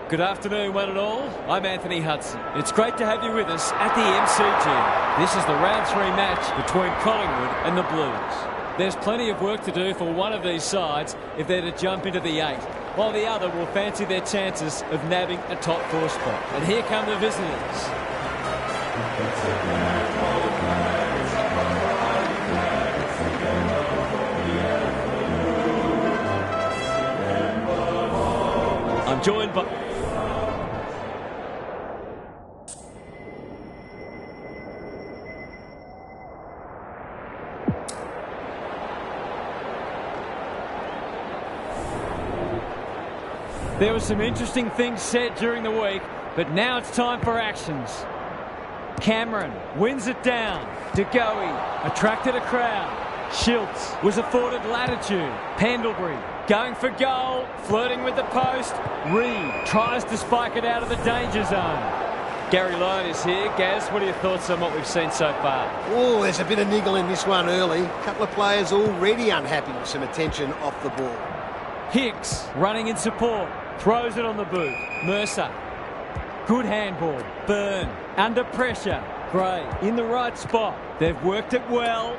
Good afternoon, one and all. I'm Anthony Hudson. It's great to have you with us at the MCG. This is the round 3 match between Collingwood and the Blues. There's plenty of work to do for one of these sides if they're to jump into the 8, while the other will fancy their chances of nabbing a top 4 spot. And here come the visitors. I'm joined by... There were some interesting things said during the week, but now it's time for actions. Cameron wins it down. De Goey attracted a crowd. Schiltz was afforded latitude. Pendlebury going for goal, flirting with the post. Reed tries to spike it out of the danger zone. Gary Lyon is here. Gaz, what are your thoughts on what we've seen so far? Oh, there's a bit of niggle in this one early. A couple of players already unhappy with some attention off the ball. Hicks running in support. Throws it on the boot. Mercer. Good handball. Byrne. Under pressure. Gray in the right spot. They've worked it well.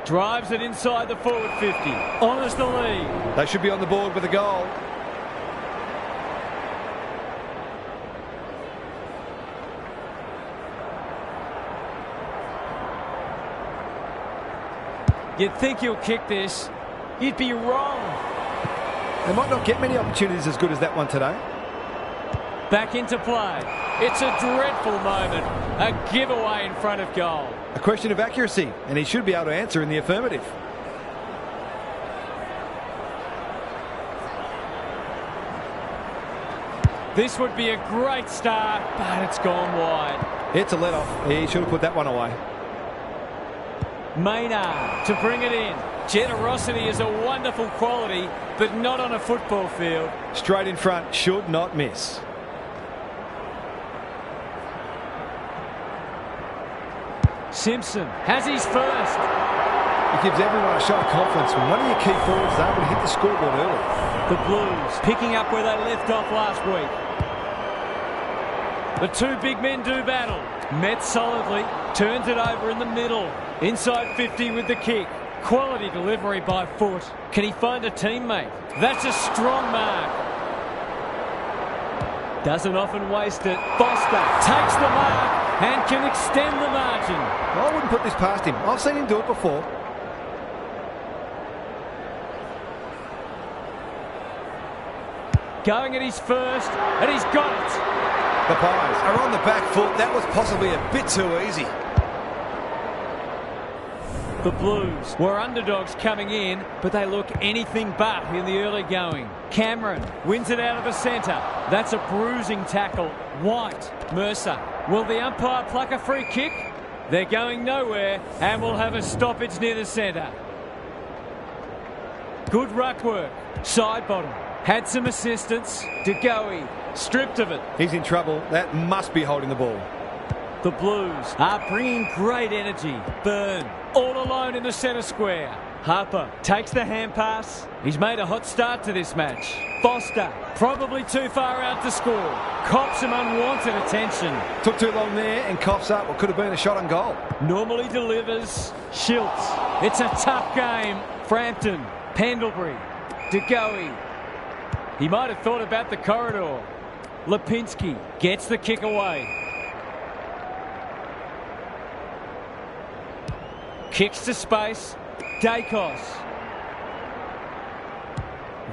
Drives it inside the forward 50. Honours the lead. They should be on the board with a goal. You'd think he'll kick this. You'd be wrong. They might not get many opportunities as good as that one today. Back into play. It's a dreadful moment. A giveaway in front of goal. A question of accuracy, and he should be able to answer in the affirmative. This would be a great start, but it's gone wide. It's a let-off. He should have put that one away. Maynard to bring it in. Generosity is a wonderful quality, but not on a football field. Straight in front, should not miss. Simpson has his first. It gives everyone a shot of confidence when one of your key forwards is able to hit the scoreboard early. The Blues picking up where they left off last week. The two big men do battle. Met solidly, turns it over in the middle. Inside 50 with the kick. Quality delivery by foot. Can he find a teammate? That's a strong mark. Doesn't often waste it. Foster takes the mark and can extend the margin. I wouldn't put this past him. I've seen him do it before. Going at his first, and he's got it. The Pies are on the back foot. That was possibly a bit too easy. The Blues were underdogs coming in, but they look anything but in the early going. Cameron wins it out of the centre. That's a bruising tackle. White. Mercer. Will the umpire pluck a free kick? They're going nowhere, and we'll have a stoppage near the centre. Good ruck work. Side bottom. Had some assistance. De Goey stripped of it. He's in trouble. That must be holding the ball. The Blues are bringing great energy. Byrne all alone in the centre square. Harper takes the hand pass. He's made a hot start to this match. Foster probably too far out to score. Cops some unwanted attention. Took too long there and coughs up what could have been a shot on goal. Normally delivers. Schiltz. It's a tough game. Frampton. Pendlebury. De Goey. He might have thought about the corridor. Lipinski gets the kick away. Kicks to space. Dacos.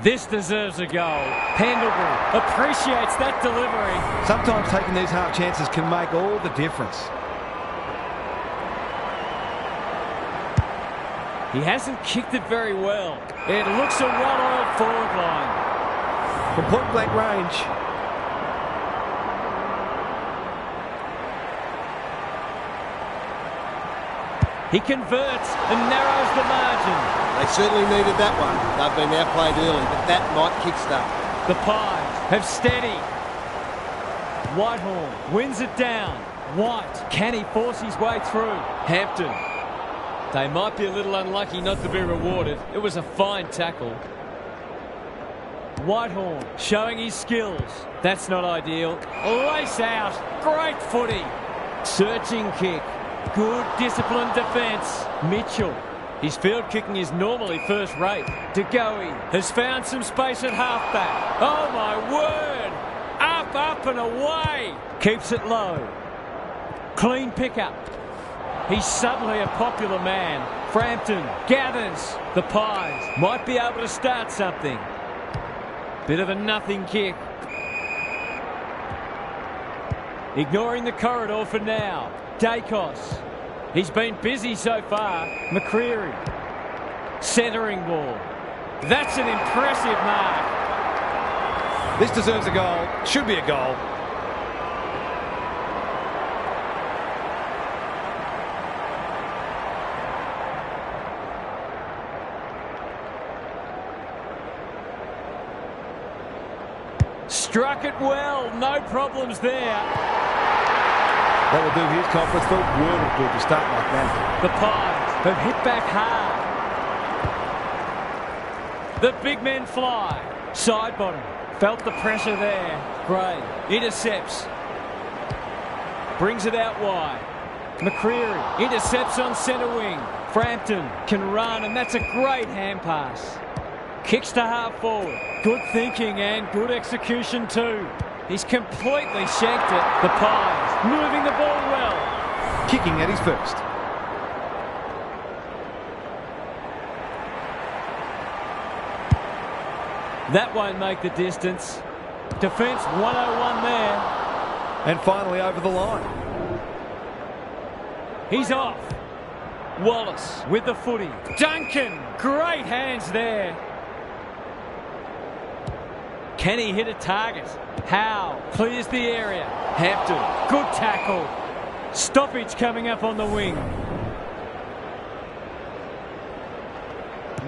This deserves a goal. Pendlebury appreciates that delivery. Sometimes taking these half chances can make all the difference. He hasn't kicked it very well. It looks a well-oiled forward line. From point-blank range. He converts and narrows the margin. They certainly needed that one. They've been outplayed early, but that might kickstart. The Pies have steadied. Whitehall wins it down. White, can he force his way through? Hampton. They might be a little unlucky not to be rewarded. It was a fine tackle. Whitehorn showing his skills. That's not ideal. Lace out. Great footy. Searching kick. Good disciplined defence. Mitchell. His field kicking is normally first rate. De Goey has found some space at halfback. Oh my word! Up, up and away. Keeps it low. Clean pickup. He's suddenly a popular man. Frampton gathers. The Pies might be able to start something. Bit of a nothing kick. Ignoring the corridor for now. Dacos. He's been busy so far. McCreery. Centering ball. That's an impressive mark. This deserves a goal. Should be a goal. Struck it well. No problems there. That will do his conference. The world of good to start like that. The Pies have hit back hard. The big men fly. Side bottom. Felt the pressure there. Gray intercepts. Brings it out wide. McCreery intercepts on centre wing. Frampton can run, and that's a great hand pass. Kicks to half forward. Good thinking and good execution too. He's completely shanked it. The Pies moving the ball well. Kicking at his first. That won't make the distance. Defence 101 there. And finally over the line. He's off. Wallace with the footy. Duncan, great hands there. Can he hit a target? Howe clears the area. Hampton, good tackle. Stoppage coming up on the wing.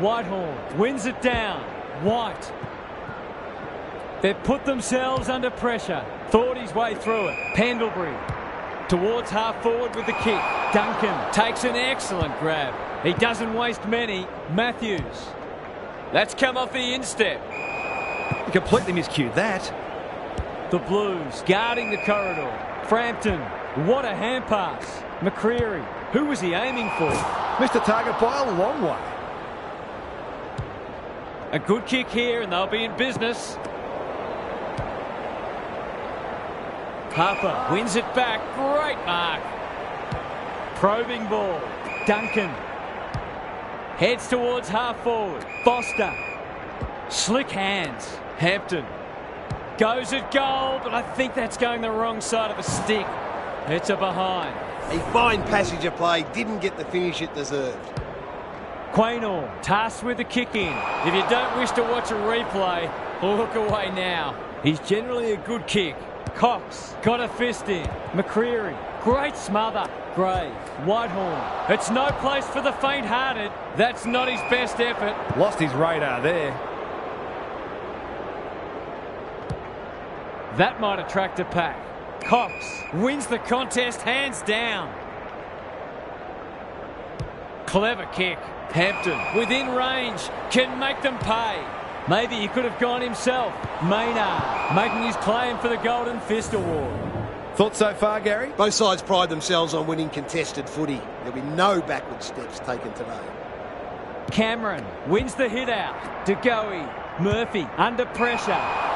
Whitehorn wins it down. White. They've put themselves under pressure. Thought his way through it. Pendlebury towards half forward with the kick. Duncan takes an excellent grab. He doesn't waste many. Matthews. That's come off the instep. He completely miscued that. The Blues guarding the corridor. Frampton, what a hand pass. McCreery, who was he aiming for? Missed the target by a long way. A good kick here and they'll be in business. Harper wins it back. Great mark. Probing ball. Duncan heads towards half forward. Foster. Slick hands. Hampton goes at goal, but I think that's going the wrong side of the stick. It's a behind. A fine passage of play. Didn't get the finish it deserved. Quaynor tasked with the kick in. If you don't wish to watch a replay, look away now. He's generally a good kick. Cox got a fist in. McCreery, great smother. Gray, Whitehorn. It's no place for the faint-hearted. That's not his best effort. Lost his radar there. That might attract a pack. Cox wins the contest hands down. Clever kick. Hampton within range can make them pay. Maybe he could have gone himself. Maynard making his claim for the Golden Fist Award. Thoughts so far, Gary? Both sides pride themselves on winning contested footy. There'll be no backward steps taken today. Cameron wins the hit out. De Goey, Murphy under pressure.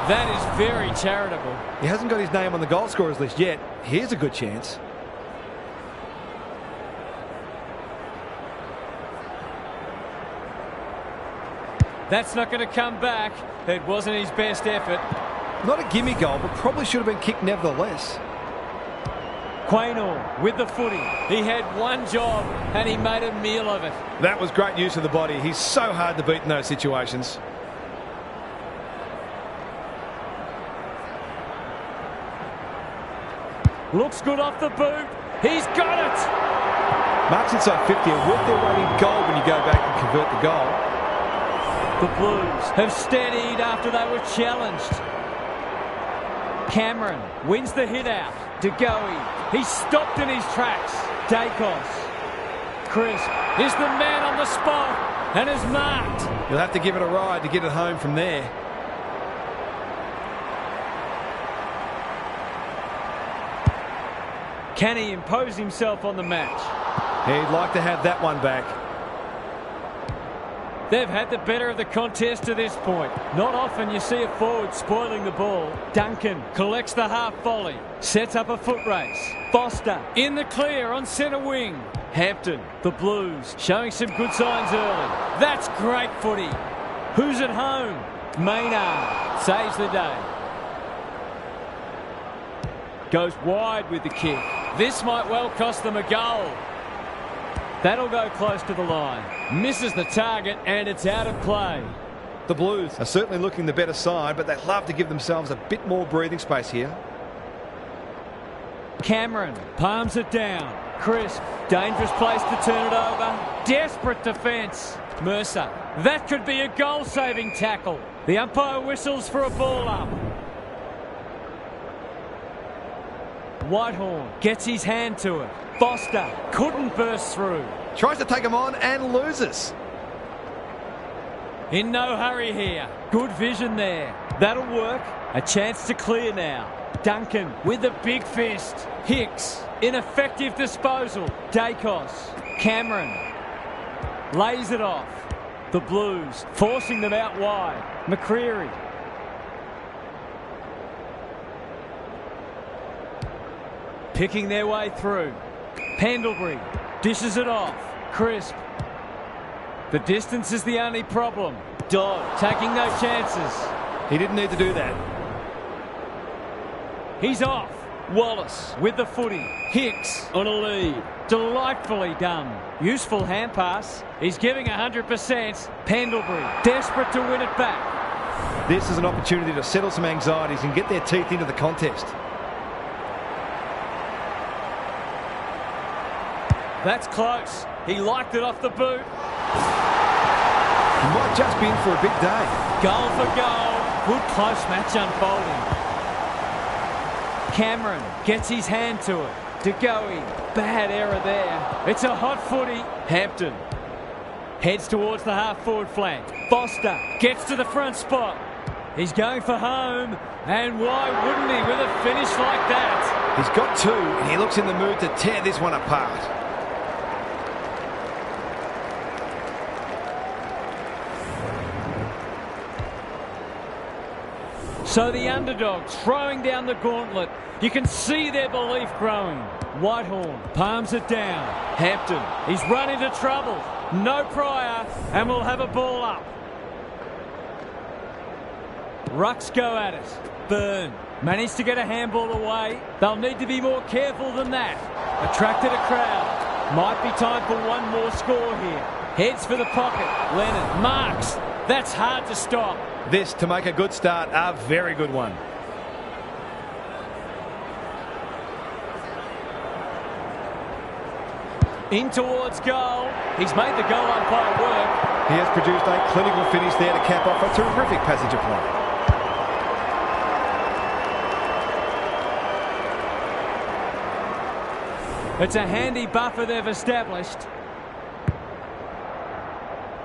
That is very charitable. He hasn't got his name on the goal scorers list yet. Here's a good chance. That's not going to come back. It wasn't his best effort. Not a gimme goal, but probably should have been kicked nevertheless. Quaynor with the footy. He had one job and he made a meal of it. That was great use of the body. He's so hard to beat in those situations. Looks good off the boot. He's got it. Marks inside 50 are worth their weight in gold when you go back and convert the goal. The Blues have steadied after they were challenged. Cameron wins the hit out. De Goey. He's stopped in his tracks. Dacos. Crisp is the man on the spot and is marked. You'll have to give it a ride to get it home from there. Can he impose himself on the match? He'd like to have that one back. They've had the better of the contest to this point. Not often you see a forward spoiling the ball. Duncan collects the half volley. Sets up a foot race. Foster in the clear on centre wing. Hampton, the Blues, showing some good signs early. That's great footy. Who's at home? Maynard saves the day. Goes wide with the kick. This might well cost them a goal. That'll go close to the line. Misses the target and it's out of play. The Blues are certainly looking the better side, but they'd love to give themselves a bit more breathing space here. Cameron palms it down. Crisp, dangerous place to turn it over. Desperate defence. Mercer, that could be a goal-saving tackle. The umpire whistles for a ball up. Whitehorn gets his hand to it. Foster couldn't burst through. Tries to take him on and loses. In no hurry here. Good vision there. That'll work. A chance to clear now. Duncan with the big fist. Hicks, ineffective disposal. Dacos, Cameron lays it off. The Blues forcing them out wide. McCreary. Picking their way through. Pendlebury dishes it off. Crisp. The distance is the only problem. Dodd taking no chances. He didn't need to do that. He's off. Wallace with the footy. Hicks on a lead. Delightfully done. Useful hand pass. He's giving 100%. Pendlebury desperate to win it back. This is an opportunity to settle some anxieties and get their teeth into the contest. That's close. He liked it off the boot. He might just be in for a big day. Goal for goal. Good close match unfolding. Cameron gets his hand to it. De Goey, bad error there. It's a hot footy. Hampton heads towards the half-forward flank. Foster gets to the front spot. He's going for home. And why wouldn't he with a finish like that? He's got two, and he looks in the mood to tear this one apart. So the underdogs throwing down the gauntlet. You can see their belief growing. Whitehorn palms it down. Hampton, he's run into trouble. No prior, and we'll have a ball up. Rucks go at it. Byrne managed to get a handball away. They'll need to be more careful than that. Attracted a crowd. Might be time for one more score here. Heads for the pocket. Leonard marks. That's hard to stop. This, to make a good start, a very good one. In towards goal. He's made the goal umpire work. He has produced a clinical finish there to cap off a terrific passage of play. It's a handy buffer they've established.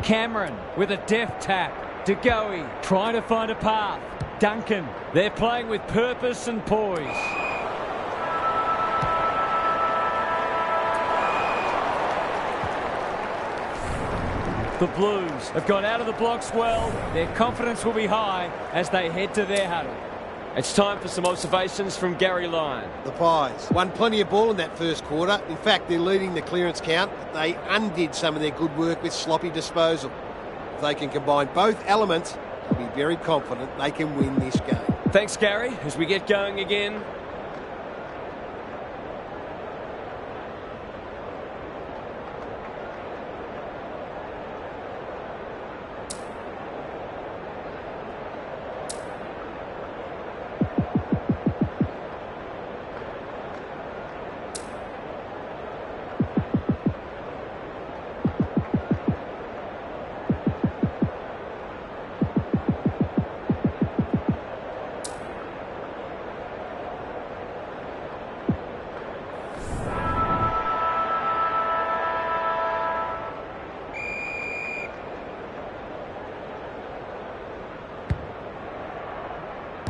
Cameron with a deft tap. De Goey trying to find a path. Duncan, they're playing with purpose and poise. The Blues have got out of the blocks well. Their confidence will be high as they head to their huddle. It's time for some observations from Gary Lyon. The Pies won plenty of ball in that first quarter. In fact, they're leading the clearance count. They undid some of their good work with sloppy disposal. If they can combine both elements, they'll be very confident they can win this game. Thanks, Gary. As we get going again,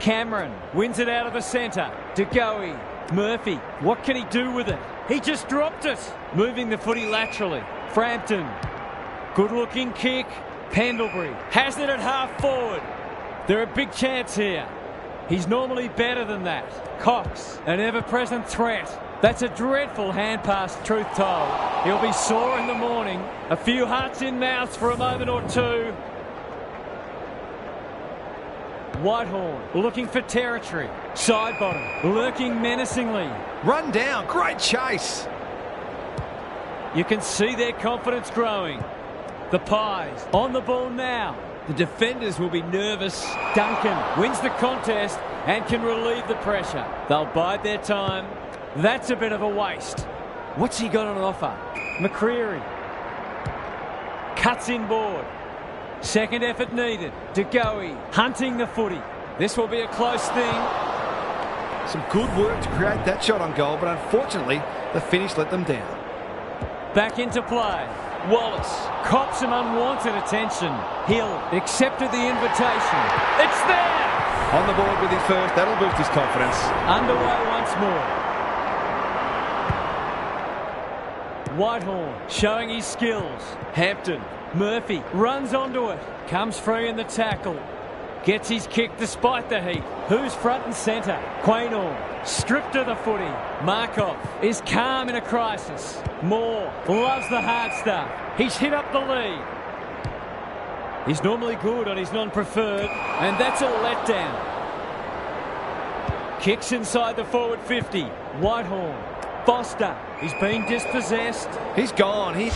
Cameron wins it out of the centre. De Goey. Murphy. What can he do with it? He just dropped it. Moving the footy laterally. Frampton. Good looking kick. Pendlebury has it at half forward. They're a big chance here. He's normally better than that. Cox, an ever-present threat. That's a dreadful hand pass, truth told. He'll be sore in the morning. A few hearts in mouths for a moment or two. Whitehorn looking for territory. Side bottom, lurking menacingly. Run down, great chase. You can see their confidence growing. The Pies on the ball now. The defenders will be nervous. Duncan wins the contest and can relieve the pressure. They'll bide their time. That's a bit of a waste. What's he got on offer? McCreary cuts inboard. Second effort needed. De Goey hunting the footy. This will be a close thing. Some good work to create that shot on goal, but unfortunately the finish let them down. Back into play. Wallace cops some unwanted attention. Hill accepted the invitation. It's there! On the board with his first, that'll boost his confidence. Underway once more. Whitehorn showing his skills. Hampton. Murphy runs onto it. Comes free in the tackle. Gets his kick despite the heat. Who's front and centre? Quaynor stripped of the footy. Markov is calm in a crisis. Moore loves the hard stuff. He's hit up the lead. He's normally good on his non-preferred, and that's a letdown. Kicks inside the forward 50. Whitehorn. Foster. He's being dispossessed. He's gone. He's...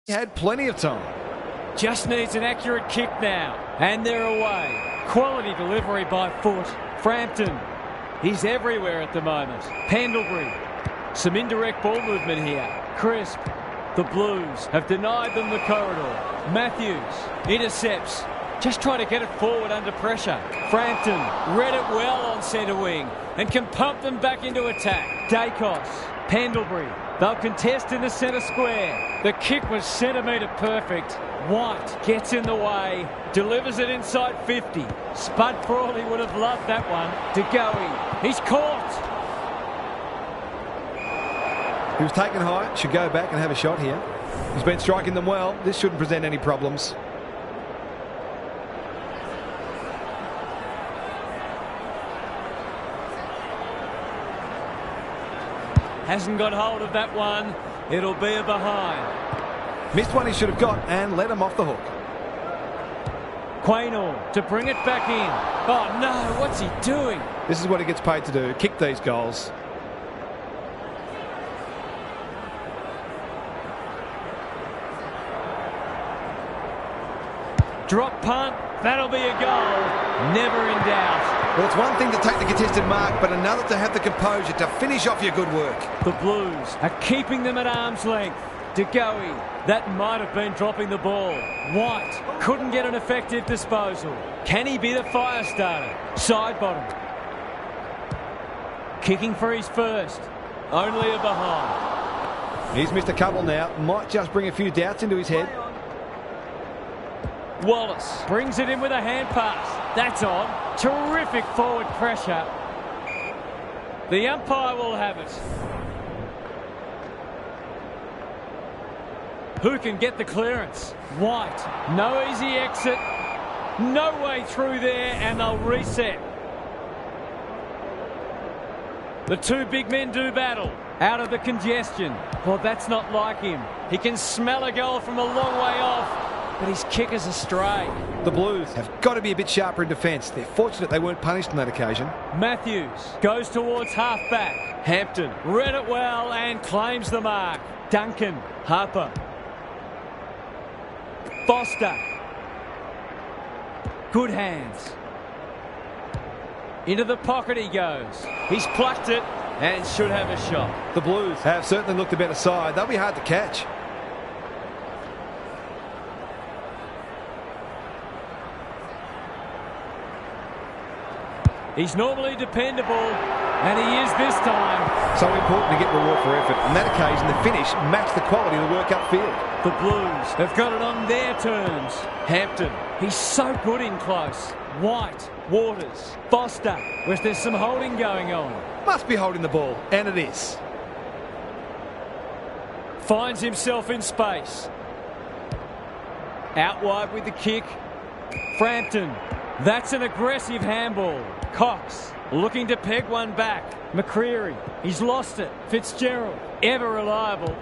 He had plenty of time. Just needs an accurate kick now. And they're away. Quality delivery by foot. Frampton. He's everywhere at the moment. Pendlebury. Some indirect ball movement here. Crisp. The Blues have denied them the corridor. Matthews intercepts. Just trying to get it forward under pressure. Frampton read it well on centre wing and can pump them back into attack. Dacos. Pendlebury. They'll contest in the centre square. The kick was centimetre perfect. White gets in the way, delivers it inside 50. Spud Frawley would have loved that one. De Goey, he's caught. He was taken high, should go back and have a shot here. He's been striking them well. This shouldn't present any problems. Hasn't got hold of that one. It'll be a behind. Missed one he should have got and let him off the hook. Quaynor to bring it back in. Oh no, what's he doing? This is what he gets paid to do, kick these goals. Drop punt, that'll be a goal. Never in doubt. Well, it's one thing to take the contested mark, but another to have the composure to finish off your good work. The Blues are keeping them at arm's length. De Goey, that might have been dropping the ball. White couldn't get an effective disposal. Can he be the fire starter? Side bottom. Kicking for his first. Only a behind. He's missed a couple now. Might just bring a few doubts into his head. Wallace brings it in with a hand pass. That's on. Terrific forward pressure. The umpire will have it. Who can get the clearance? White. No easy exit. No way through there, and they'll reset. The two big men do battle. Out of the congestion. Well, that's not like him. He can smell a goal from a long way off, but his kick is astray. The Blues have got to be a bit sharper in defence. They're fortunate they weren't punished on that occasion. Matthews goes towards half-back. Hampton read it well and claims the mark. Duncan, Harper. Foster. Good hands. Into the pocket he goes. He's plucked it and should have a shot. The Blues have certainly looked a better side. They'll be hard to catch. He's normally dependable, and he is this time. So important to get reward for effort. On that occasion, the finish matched the quality of the work upfield. The Blues have got it on their terms. Hampton, he's so good in close. White, Waters, Foster, where there's some holding going on. Must be holding the ball, and it is. Finds himself in space. Out wide with the kick. Frampton. That's an aggressive handball. Cox looking to peg one back. McCreary. He's lost it. Fitzgerald. Ever reliable.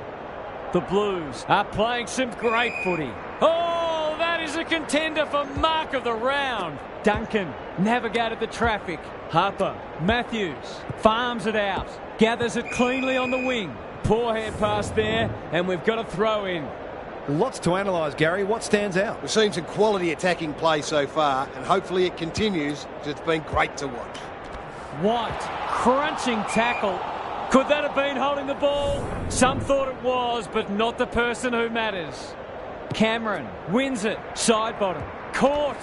The Blues are playing some great footy. Oh, that is a contender for mark of the round. Duncan navigated the traffic. Harper. Matthews farms it out. Gathers it cleanly on the wing. Poor head pass there, and we've got a throw in. Lots to analyse, Gary. What stands out? We've seen some quality attacking play so far, and hopefully it continues, because it's been great to watch. White, crunching tackle. Could that have been holding the ball? Some thought it was, but not the person who matters. Cameron wins it, side bottom. Caught,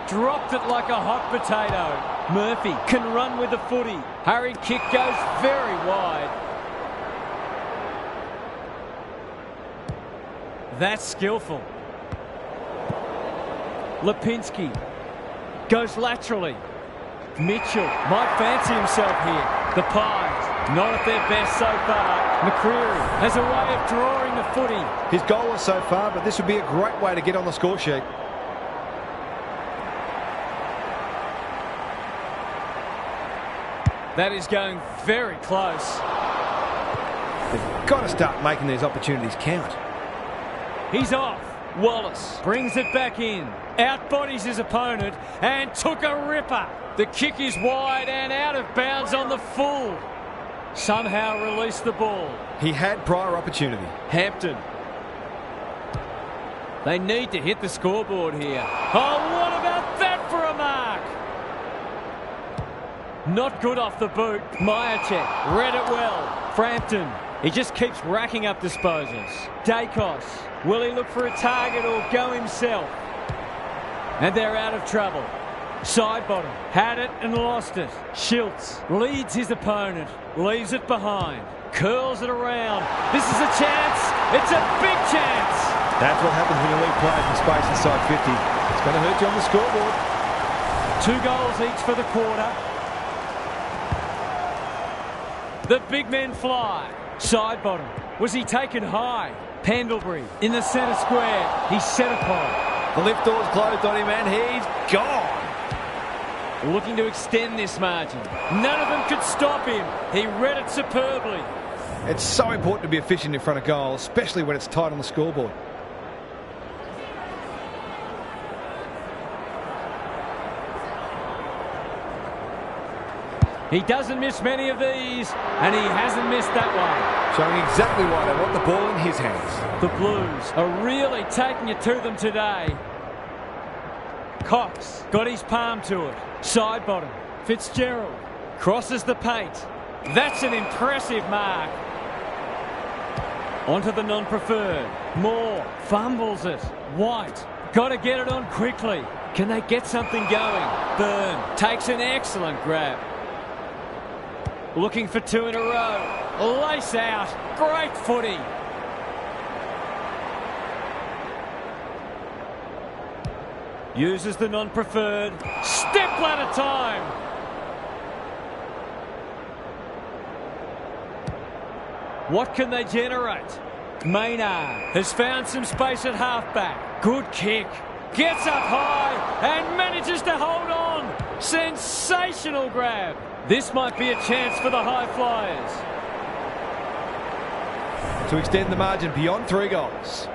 dropped it like a hot potato. Murphy can run with the footy. Hurried kick goes very wide. That's skillful. Lipinski goes laterally. Mitchell might fancy himself here. The Pies, not at their best so far. McCreary has a way of drawing the footy. His goal was so far, but this would be a great way to get on the score sheet. That is going very close. They've got to start making these opportunities count. He's off. Wallace brings it back in. Outbodies his opponent and took a ripper. The kick is wide and out of bounds on the full. Somehow released the ball. He had prior opportunity. Hampton. They need to hit the scoreboard here. Oh, what about that for a mark? Not good off the boot. Myercheck read it well. Frampton. He just keeps racking up disposals. Dacos. Will he look for a target or go himself? And they're out of trouble. Side bottom. Had it and lost it. Schiltz leads his opponent. Leaves it behind. Curls it around. This is a chance. It's a big chance. That's what happens when you leave players in space inside 50. It's going to hurt you on the scoreboard. 2 goals each for the quarter. The big men fly. Side bottom. Was he taken high? Pendlebury in the centre square. He's set upon. The lift door's closed on him and he's gone. Looking to extend this margin. None of them could stop him. He read it superbly. It's so important to be efficient in front of goal, especially when it's tight on the scoreboard. He doesn't miss many of these, and he hasn't missed that one. Showing exactly why they want the ball in his hands. The Blues are really taking it to them today. Cox got his palm to it. Side bottom. Fitzgerald crosses the paint. That's an impressive mark. Onto the non-preferred. Moore fumbles it. White got to get it on quickly. Can they get something going? Byrne takes an excellent grab. Looking for 2 in a row. Lace out. Great footy. Uses the non-preferred. Step ladder time. What can they generate? Maynard has found some space at halfback. Good kick. Gets up high and manages to hold on. Sensational grab. This might be a chance for the High Flyers. to extend the margin beyond 3 goals.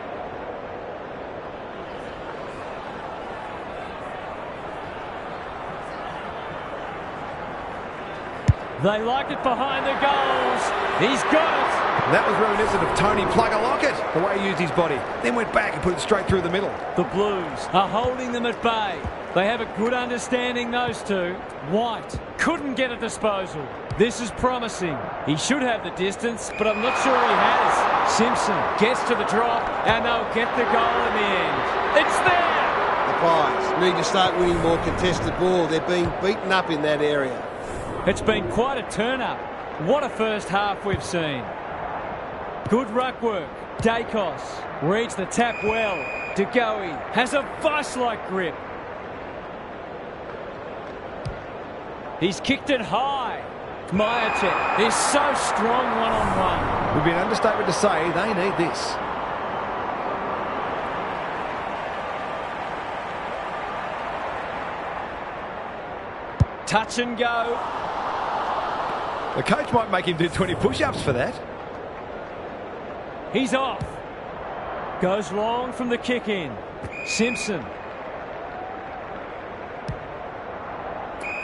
They like it behind the goals. He's got it. That was reminiscent of Tony Plugger-Lockett, the way he used his body. Then went back and put it straight through the middle. The Blues are holding them at bay. They have a good understanding, those two. White couldn't get a disposal. This is promising. He should have the distance, but I'm not sure he has. Simpson gets to the drop, and they'll get the goal in the end. It's there! The Pies need to start winning more contested ball. They're being beaten up in that area. It's been quite a turn-up. What a first half we've seen. Good ruck work. Dacos reads the tap well. De Goey has a vice-like grip. He's kicked it high. Majacek is so strong one-on-one. It would be an understatement to say they need this. Touch and go. The coach might make him do 20 push-ups for that. He's off. Goes long from the kick in. Simpson.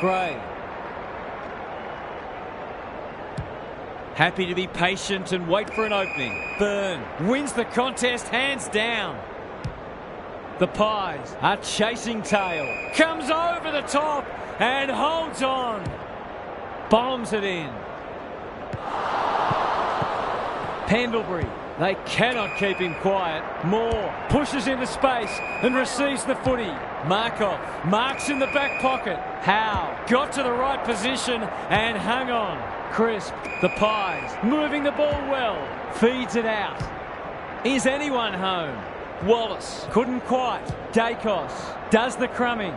Gray. Happy to be patient and wait for an opening. Byrne wins the contest hands down. The Pies are chasing tail. Comes over the top and holds on. Bombs it in. Pendlebury. They cannot keep him quiet. Moore pushes into space and receives the footy. Markov marks in the back pocket. Howe got to the right position and hung on. Crisp, the Pies, moving the ball well. Feeds it out. Is anyone home? Wallace couldn't quite. Dacos does the crumbing.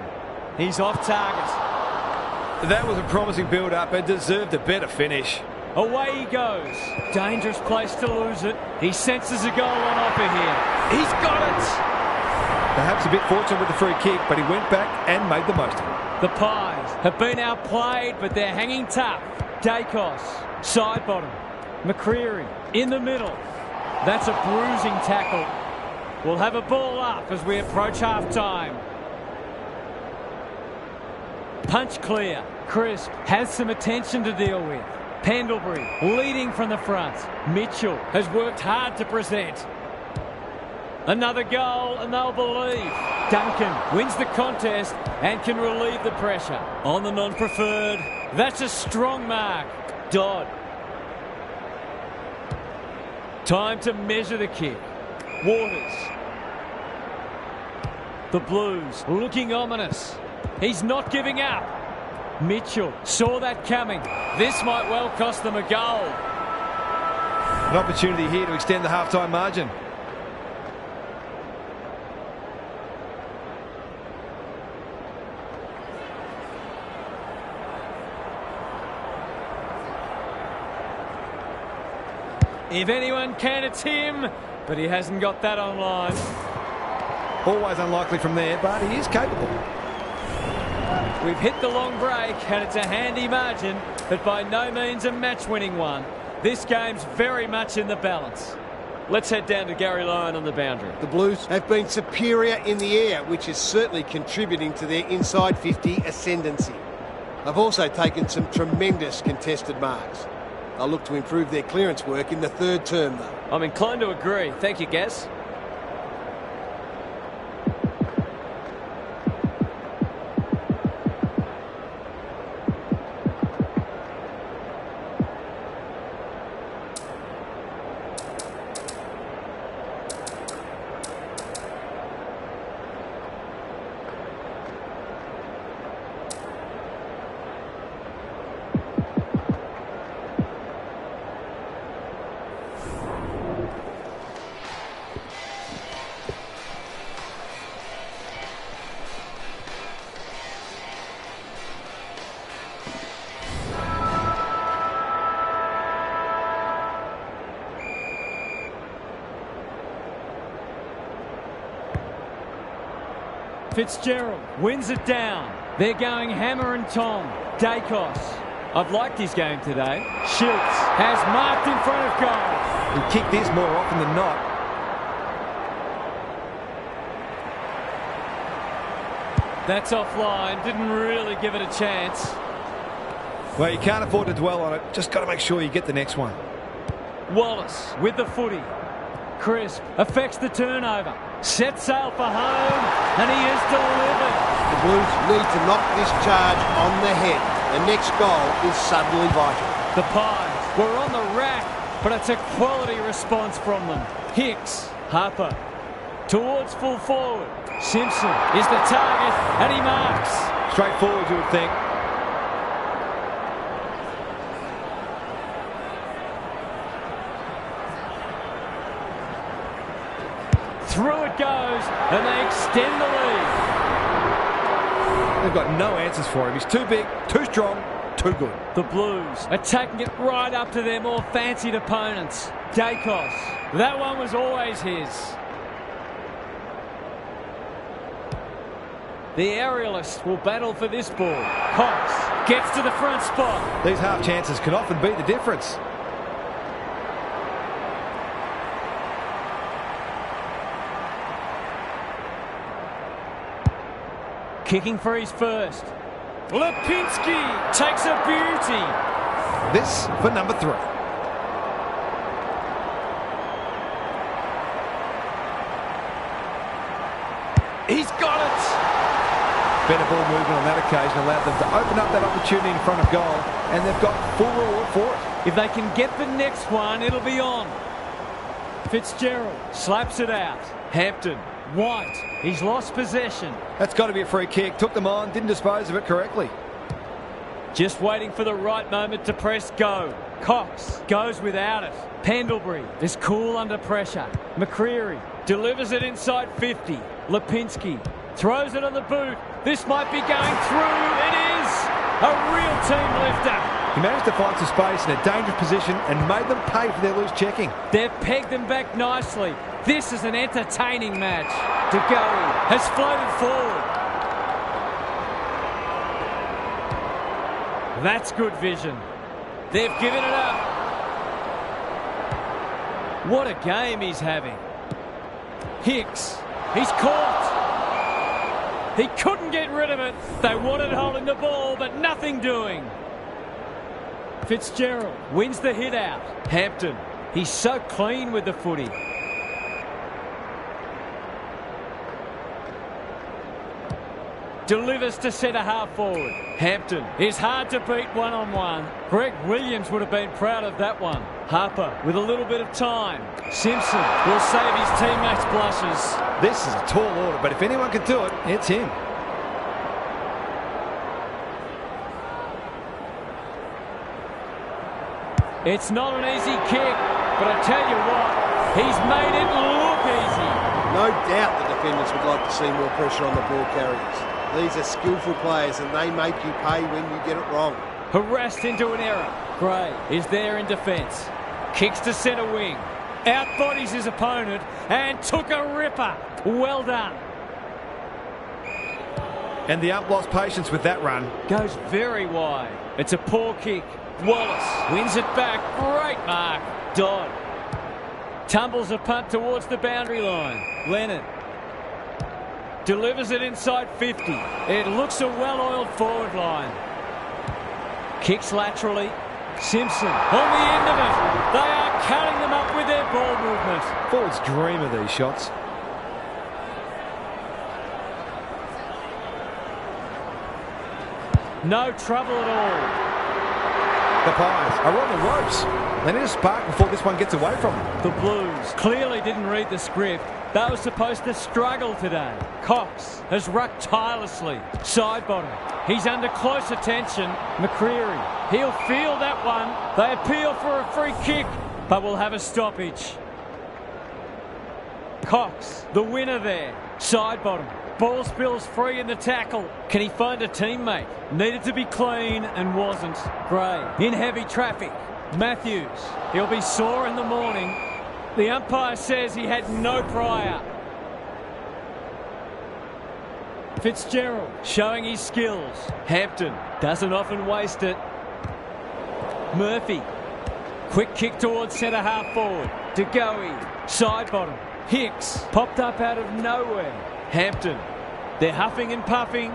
He's off target. That was a promising build-up and deserved a better finish. Away he goes. Dangerous place to lose it. He senses a goal on offer here. He's got it! Perhaps a bit fortunate with the free kick, but he went back and made the most of it. The Pies have been outplayed, but they're hanging tough. Dacos, side bottom. McCreary in the middle. That's a bruising tackle. We'll have a ball up as we approach half-time. Punch clear. Crisp has some attention to deal with. Pendlebury leading from the front. Mitchell has worked hard to present. Another goal and they'll believe. Duncan wins the contest and can relieve the pressure. On the non-preferred. That's a strong mark. Dodd. Time to measure the kick. Waters. The Blues looking ominous. He's not giving up. Mitchell saw that coming. This might well cost them a goal. An opportunity here to extend the half-time margin. If anyone can, it's him, but he hasn't got that online. Always unlikely from there, but he is capable. We've hit the long break, and it's a handy margin, but by no means a match-winning one. This game's very much in the balance. Let's head down to Gary Lyon on the boundary. The Blues have been superior in the air, which is certainly contributing to their inside 50 ascendancy. They've also taken some tremendous contested marks. They'll look to improve their clearance work in the third term, though. I'm inclined to agree. Thank you, Gaz. Fitzgerald wins it down. They're going hammer and tong. Dacos I've liked his game today. Schultz has marked in front of goal. He kicked this more often than not. That's offline. Didn't really give it a chance. Well, you can't afford to dwell on it. Just got to make sure you get the next one. Wallace with the footy. Crisp affects the turnover. Sets sail for home, and he is delivered. The Blues need to knock this charge on the head. The next goal is suddenly vital. The Pies were on the rack, but it's a quality response from them. Hicks, Harper, towards full forward. Simpson is the target, and he marks. Straightforward, you would think. Through it goes, and they extend the lead. They've got no answers for him. He's too big, too strong, too good. The Blues are taking it right up to their more fancied opponents. Dacos, that one was always his. The aerialist will battle for this ball. Cox gets to the front spot. These half chances can often be the difference. Kicking for his first. Lipinski takes a beauty. This for number 3. He's got it. Better ball movement on that occasion allowed them to open up that opportunity in front of goal, and they've got full reward for it. If they can get the next one, it'll be on. Fitzgerald slaps it out. Hampton. White. He's lost possession. That's got to be a free kick. Took them on, didn't dispose of it correctly. Just waiting for the right moment to press go. Cox goes without it. Pendlebury is cool under pressure. McCreary delivers it inside 50. Lipinski throws it on the boot. This might be going through. It is a real team lifter. He managed to find some space in a dangerous position and made them pay for their loose checking. They've pegged them back nicely. This is an entertaining match. DeGoey has floated forward. That's good vision. They've given it up. What a game he's having. Hicks. He's caught. He couldn't get rid of it. They wanted holding the ball, but nothing doing. Fitzgerald wins the hit out. Hampton. He's so clean with the footy. Delivers to centre half forward. Hampton is hard to beat one-on-one. Greg Williams would have been proud of that one. Harper with a little bit of time. Simpson will save his teammates' blushes. This is a tall order, but if anyone can do it, it's him. It's not an easy kick, but I tell you what, he's made it look easy. No doubt the defenders would like to see more pressure on the ball carriers. These are skillful players and they make you pay when you get it wrong. Harassed into an error. Gray is there in defence. Kicks to centre wing. Outbodies his opponent and took a ripper. Well done. And the ump lost patience with that run. Goes very wide. It's a poor kick. Wallace wins it back. Great mark. Dodd tumbles a punt towards the boundary line. Leonard delivers it inside 50. It looks a well-oiled forward line. Kicks laterally. Simpson on the end of it. They are cutting them up with their ball movement. Forwards dream of these shots. No trouble at all. The Pies are on the ropes. They need a spark before this one gets away from them. The Blues clearly didn't read the script. They were supposed to struggle today. Cox has rucked tirelessly. Side bottom. He's under close attention. McCreary. He'll feel that one. They appeal for a free kick, but will have a stoppage. Cox, the winner there. Side bottom. Ball spills free in the tackle. Can he find a teammate? Needed to be clean and wasn't. Gray in heavy traffic. Matthews. He'll be sore in the morning. The umpire says he had no prior. Fitzgerald showing his skills. Hampton doesn't often waste it. Murphy. Quick kick towards centre half forward. De Goey. Side bottom. Hicks. Popped up out of nowhere. Hampton. They're huffing and puffing.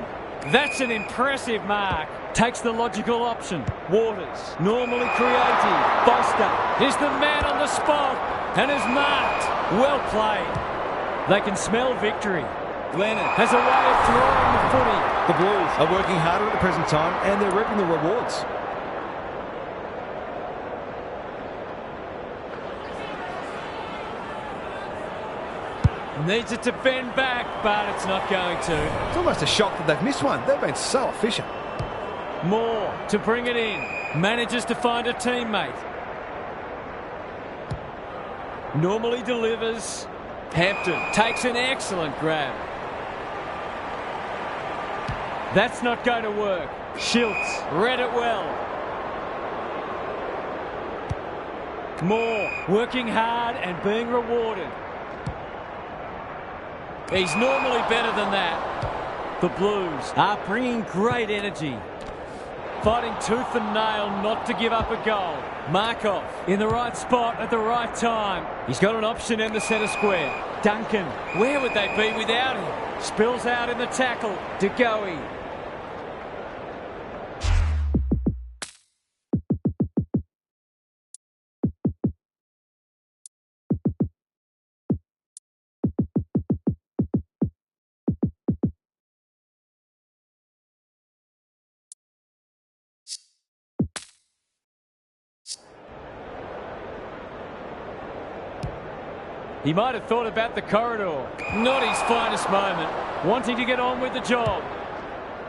That's an impressive mark. Takes the logical option. Waters. Normally creative. Foster is the man on the spot and is marked. Well played. They can smell victory. Leonard has a way of throwing the footy. The Blues are working harder at the present time and they're reaping the rewards. Needs it to bend back, but it's not going to. It's almost a shock that they've missed one. They've been so efficient. Moore to bring it in. Manages to find a teammate. Normally delivers. Hampton takes an excellent grab. That's not going to work. Schiltz read it well. Moore working hard and being rewarded. He's normally better than that. The Blues are bringing great energy. Fighting tooth and nail not to give up a goal. Markov in the right spot at the right time. He's got an option in the centre square. Duncan, where would they be without him? Spills out in the tackle. De Goey. He might have thought about the corridor. Not his finest moment. Wanting to get on with the job.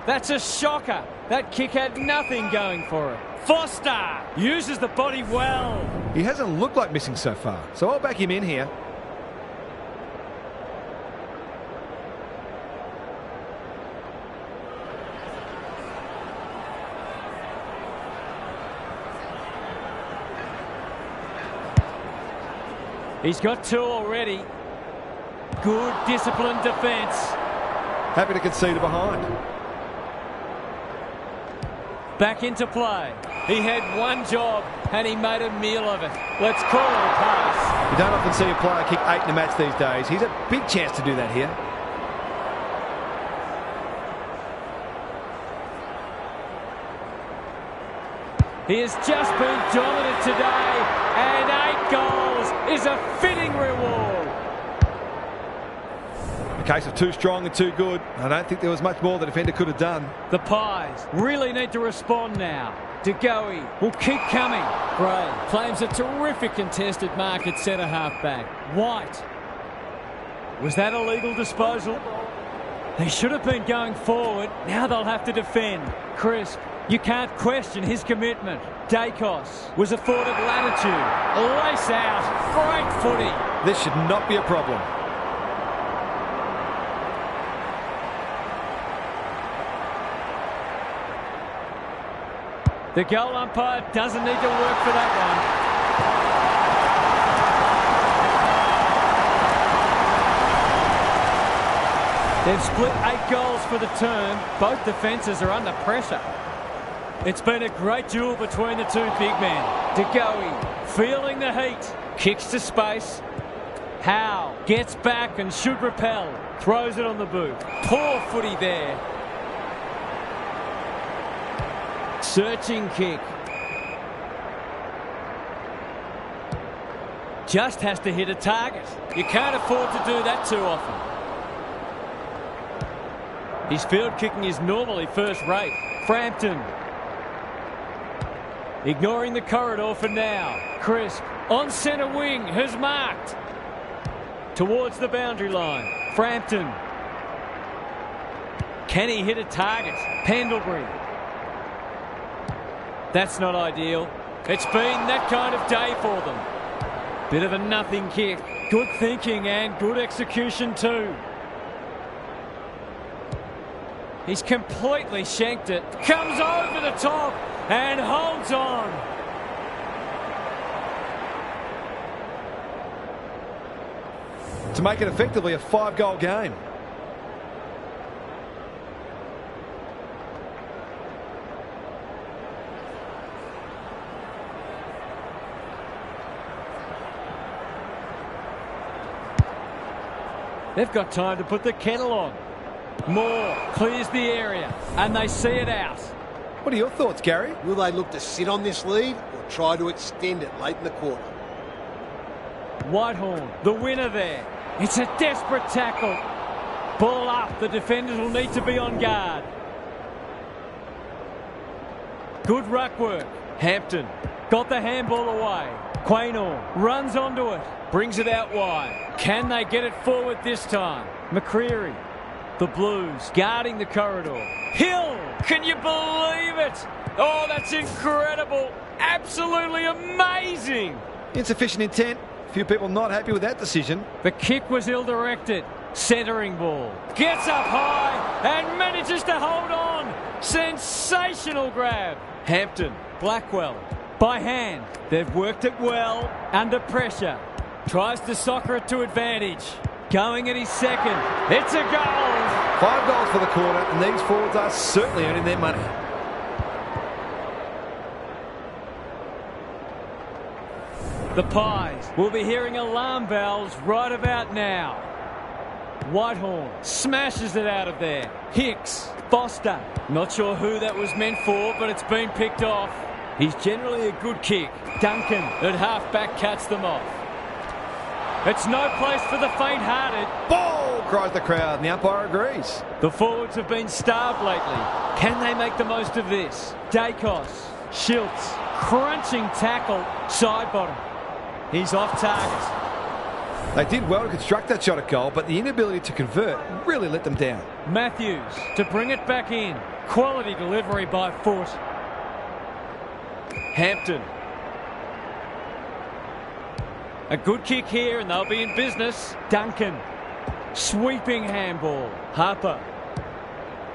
That's a shocker. That kick had nothing going for it. Foster uses the body well. He hasn't looked like missing so far, so I'll back him in here. He's got two already. Good disciplined defence. Happy to concede a behind. Back into play. He had one job and he made a meal of it. Let's call it a pass. You don't often see a player kick 8 in a match these days. He's a big chance to do that here. He has just been dominant today, and 8 goals is a fitting reward. A case of too strong and too good. I don't think there was much more the defender could have done. The Pies really need to respond now. De Goey will keep coming. Gray claims a terrific contested mark at centre half back. White. Was that a legal disposal? They should have been going forward. Now they'll have to defend. Crisp. You can't question his commitment. Dacos was afforded latitude. Lace out. Great footy. This should not be a problem. The goal umpire doesn't need to work for that one. They've split 8 goals for the term. Both defences are under pressure. It's been a great duel between the two big men. De Goey feeling the heat. Kicks to space. Howe gets back and should repel. Throws it on the boot. Poor footy there. Searching kick. Just has to hit a target. You can't afford to do that too often. His field kicking is normally first rate. Frampton. Ignoring the corridor for now. Crisp on centre wing has marked. Towards the boundary line. Frampton. Can he hit a target? Pendlebury. That's not ideal. It's been that kind of day for them. Bit of a nothing kick. Good thinking and good execution too. He's completely shanked it. Comes over the top and holds on. To make it effectively a 5-goal game. They've got time to put the kettle on. Moore clears the area, and they see it out. What are your thoughts, Gary? Will they look to sit on this lead or try to extend it late in the quarter? Whitehorn, the winner there. It's a desperate tackle. Ball up. The defenders will need to be on guard. Good ruck work. Hampton got the handball away. Quaynor runs onto it. Brings it out wide. Can they get it forward this time? McCreary. The Blues guarding the corridor. Hill! Can you believe it? Oh, that's incredible. Absolutely amazing. Insufficient intent. A few people not happy with that decision. The kick was ill-directed. Centering ball. Gets up high and manages to hold on. Sensational grab. Hampton. Blackwell. By hand. They've worked it well. Under pressure. Tries to soccer it to advantage. Going at his second. It's a goal. 5 goals for the quarter, and these forwards are certainly earning their money. The Pies will be hearing alarm bells right about now. Whitehorn smashes it out of there. Hicks, Foster. Not sure who that was meant for, but it's been picked off. He's generally a good kick. Duncan at half-back cuts them off. It's no place for the faint-hearted. Ball, cries the crowd, and the umpire agrees. The forwards have been starved lately. Can they make the most of this? Dacos, Schiltz, crunching tackle, side bottom. He's off target. They did well to construct that shot at goal, but the inability to convert really let them down. Matthews to bring it back in. Quality delivery by foot. Hampton. A good kick here and they'll be in business. Duncan. Sweeping handball. Harper.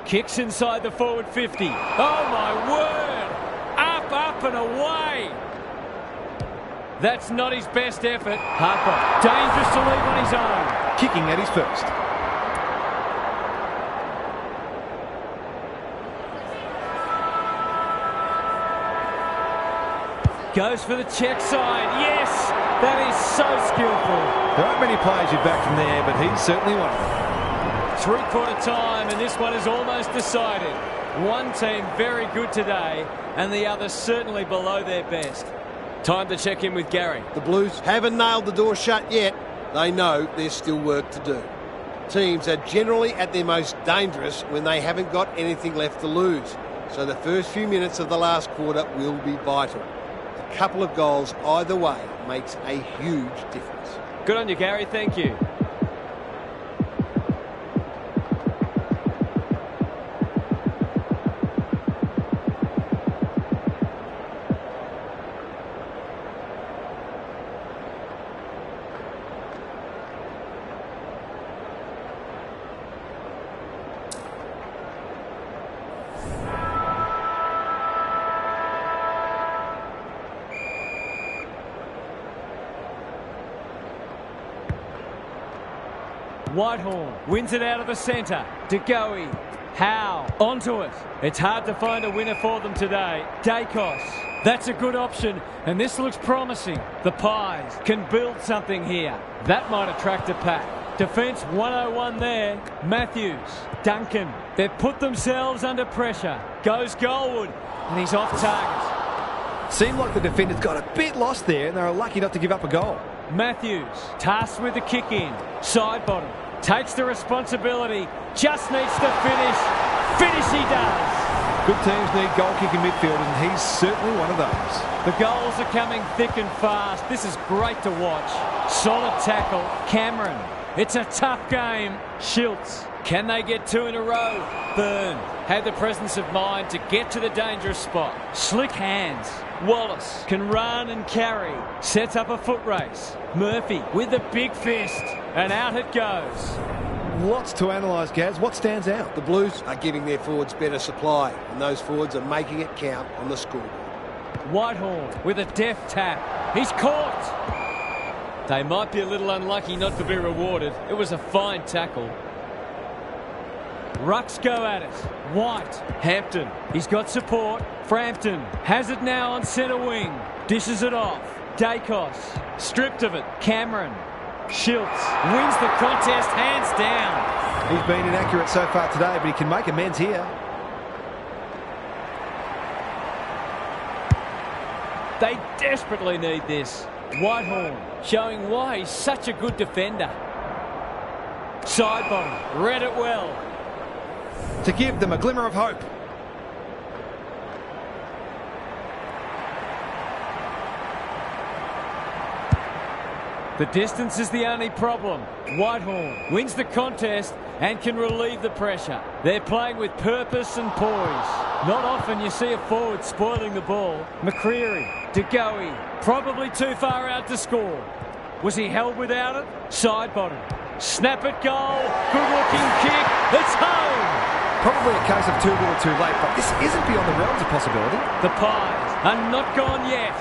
Kicks inside the forward 50. Oh my word! Up, up and away! That's not his best effort. Harper. Dangerous to leave on his own. Kicking at his first. Goes for the check side. Yes! That is so skillful. There aren't many players you'd back from there, but he's certainly one of them. Three-quarter time, and this one is almost decided. One team very good today, and the other certainly below their best. Time to check in with Gary. The Blues haven't nailed the door shut yet. They know there's still work to do. Teams are generally at their most dangerous when they haven't got anything left to lose. So the first few minutes of the last quarter will be vital. A couple of goals either way makes a huge difference. Good on you, Gary. Thank you. Whitehorn wins it out of the centre. DeGoey. Howe onto it. It's hard to find a winner for them today. Dacos. That's a good option, and this looks promising. The Pies can build something here. That might attract a pack. Defence 101 there. Matthews. Duncan. They've put themselves under pressure. Goes Goldwood, and he's off target. Seemed like the defenders got a bit lost there, and they were lucky not to give up a goal. Matthews, tasked with the kick in. Side bottom. Takes the responsibility. Just needs to finish. Finish he does. Good teams need goal-kicking midfielders, and he's certainly one of those. The goals are coming thick and fast. This is great to watch. Solid tackle. Cameron. It's a tough game. Schiltz. Can they get two in a row? Byrne had the presence of mind to get to the dangerous spot. Slick hands. Wallace can run and carry. Sets up a foot race. Murphy with a big fist. And out it goes. Lots to analyse, Gaz. What stands out? The Blues are giving their forwards better supply, and those forwards are making it count on the scoreboard. Whitehorn with a deft tap. He's caught. They might be a little unlucky not to be rewarded. It was a fine tackle. Rucks go at it. White. Hampton. He's got support. Frampton has it now on centre wing. Dishes it off. Dacos. Stripped of it. Cameron. Schultz wins the contest hands down. He's been inaccurate so far today, but he can make amends here. They desperately need this. Whitehorn showing why he's such a good defender. Side bottom, read it well. To give them a glimmer of hope. The distance is the only problem. Whitehorn wins the contest and can relieve the pressure. They're playing with purpose and poise. Not often you see a forward spoiling the ball. McCreary, De Goey, probably too far out to score. Was he held without it? Side bottom. Snap at goal. Good looking kick. It's home. Probably a case of too little too late, but this isn't beyond the realms of possibility. The Pies are not gone yet.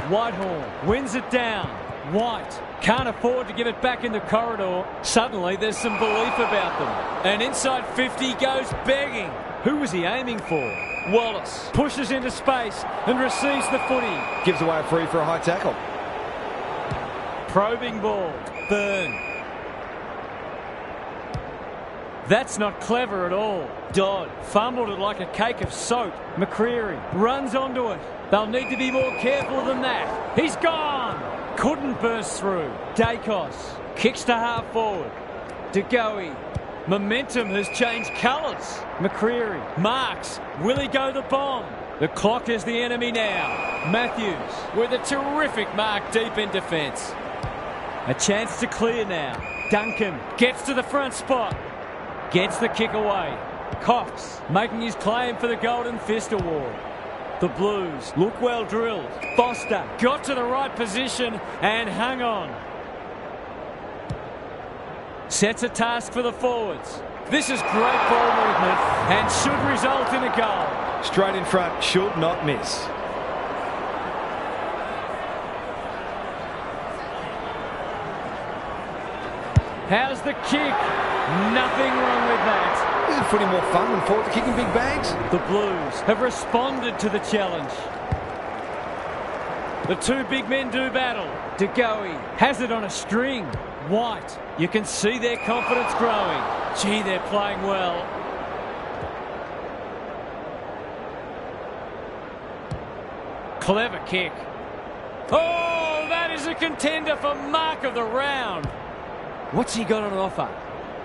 Whitehorn wins it down. White can't afford to give it back in the corridor. Suddenly there's some belief about them. And inside 50 goes begging. Who was he aiming for? Wallace pushes into space and receives the footy. Gives away a free for a high tackle. Probing ball. Byrne. That's not clever at all. Dodd fumbled it like a cake of soap. McCreary runs onto it. They'll need to be more careful than that. He's gone. Couldn't burst through. Dacos kicks to half forward. De Goey. Momentum has changed colours. McCreary marks. Will he go the bomb? The clock is the enemy now. Matthews with a terrific mark deep in defence. A chance to clear now. Duncan gets to the front spot. Gets the kick away. Cox making his claim for the Golden Fist Award. The Blues look well drilled. Foster got to the right position and hung on. Sets a task for the forwards. This is great ball movement and should result in a goal. Straight in front, should not miss. How's the kick? Nothing wrong with that. Isn't footy more fun than forward to kicking big bags? The Blues have responded to the challenge. The two big men do battle. De Goey has it on a string. White, you can see their confidence growing. Gee, they're playing well. Clever kick. Oh, that is a contender for mark of the round. What's he got on offer?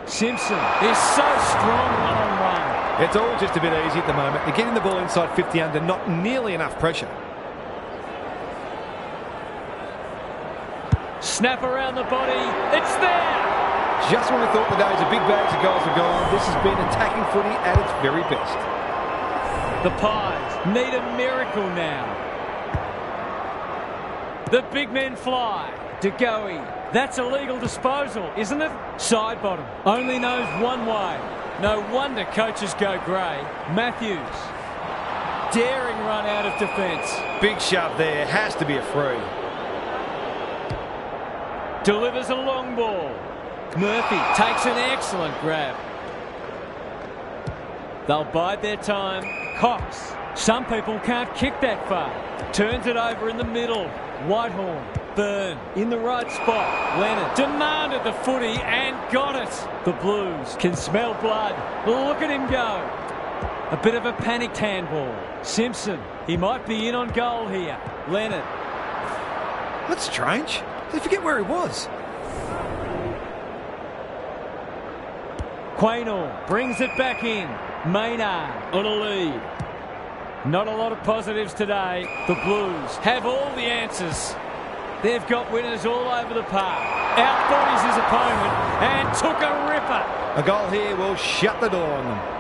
Simpson is so strong one-on-one. It's all just a bit easy at the moment. They're getting the ball inside 50 under, not nearly enough pressure. Snap around the body. It's there. Just when we thought the days of big bags of goals were gone, this has been attacking footy at its very best. The Pies need a miracle now. The big men fly. De Goey. That's a legal disposal, isn't it? Side bottom. Only knows one way. No wonder coaches go grey. Matthews. Daring run out of defence. Big shove there. Has to be a free. Delivers a long ball. Murphy takes an excellent grab. They'll bide their time. Cox. Some people can't kick that far. Turns it over in the middle. Whitehorn. Byrne in the right spot. Leonard demanded the footy and got it. The Blues can smell blood. Look at him go. A bit of a panicked handball. Simpson, he might be in on goal here. Leonard. That's strange. Did he forget where he was? Quaynor brings it back in. Maynard on a lead. Not a lot of positives today. The Blues have all the answers. They've got winners all over the park. Outbodies his opponent and took a ripper. A goal here will shut the door on them.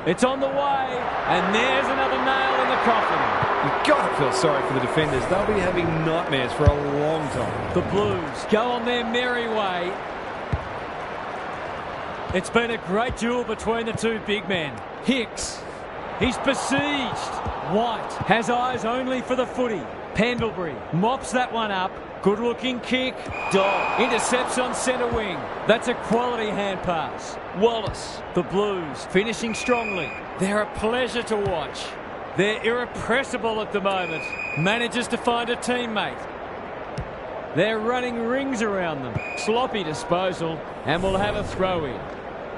It's on the way, and there's another nail in the coffin. You've got to feel sorry for the defenders. They'll be having nightmares for a long time. The Blues go on their merry way. It's been a great duel between the two big men. Hicks, he's besieged. White has eyes only for the footy. Pendlebury mops that one up. Good looking kick. Dog intercepts on centre wing. That's a quality hand pass. Wallace, the Blues, finishing strongly. They're a pleasure to watch. They're irrepressible at the moment. Manages to find a teammate. They're running rings around them. Sloppy disposal, and we'll have a throw-in.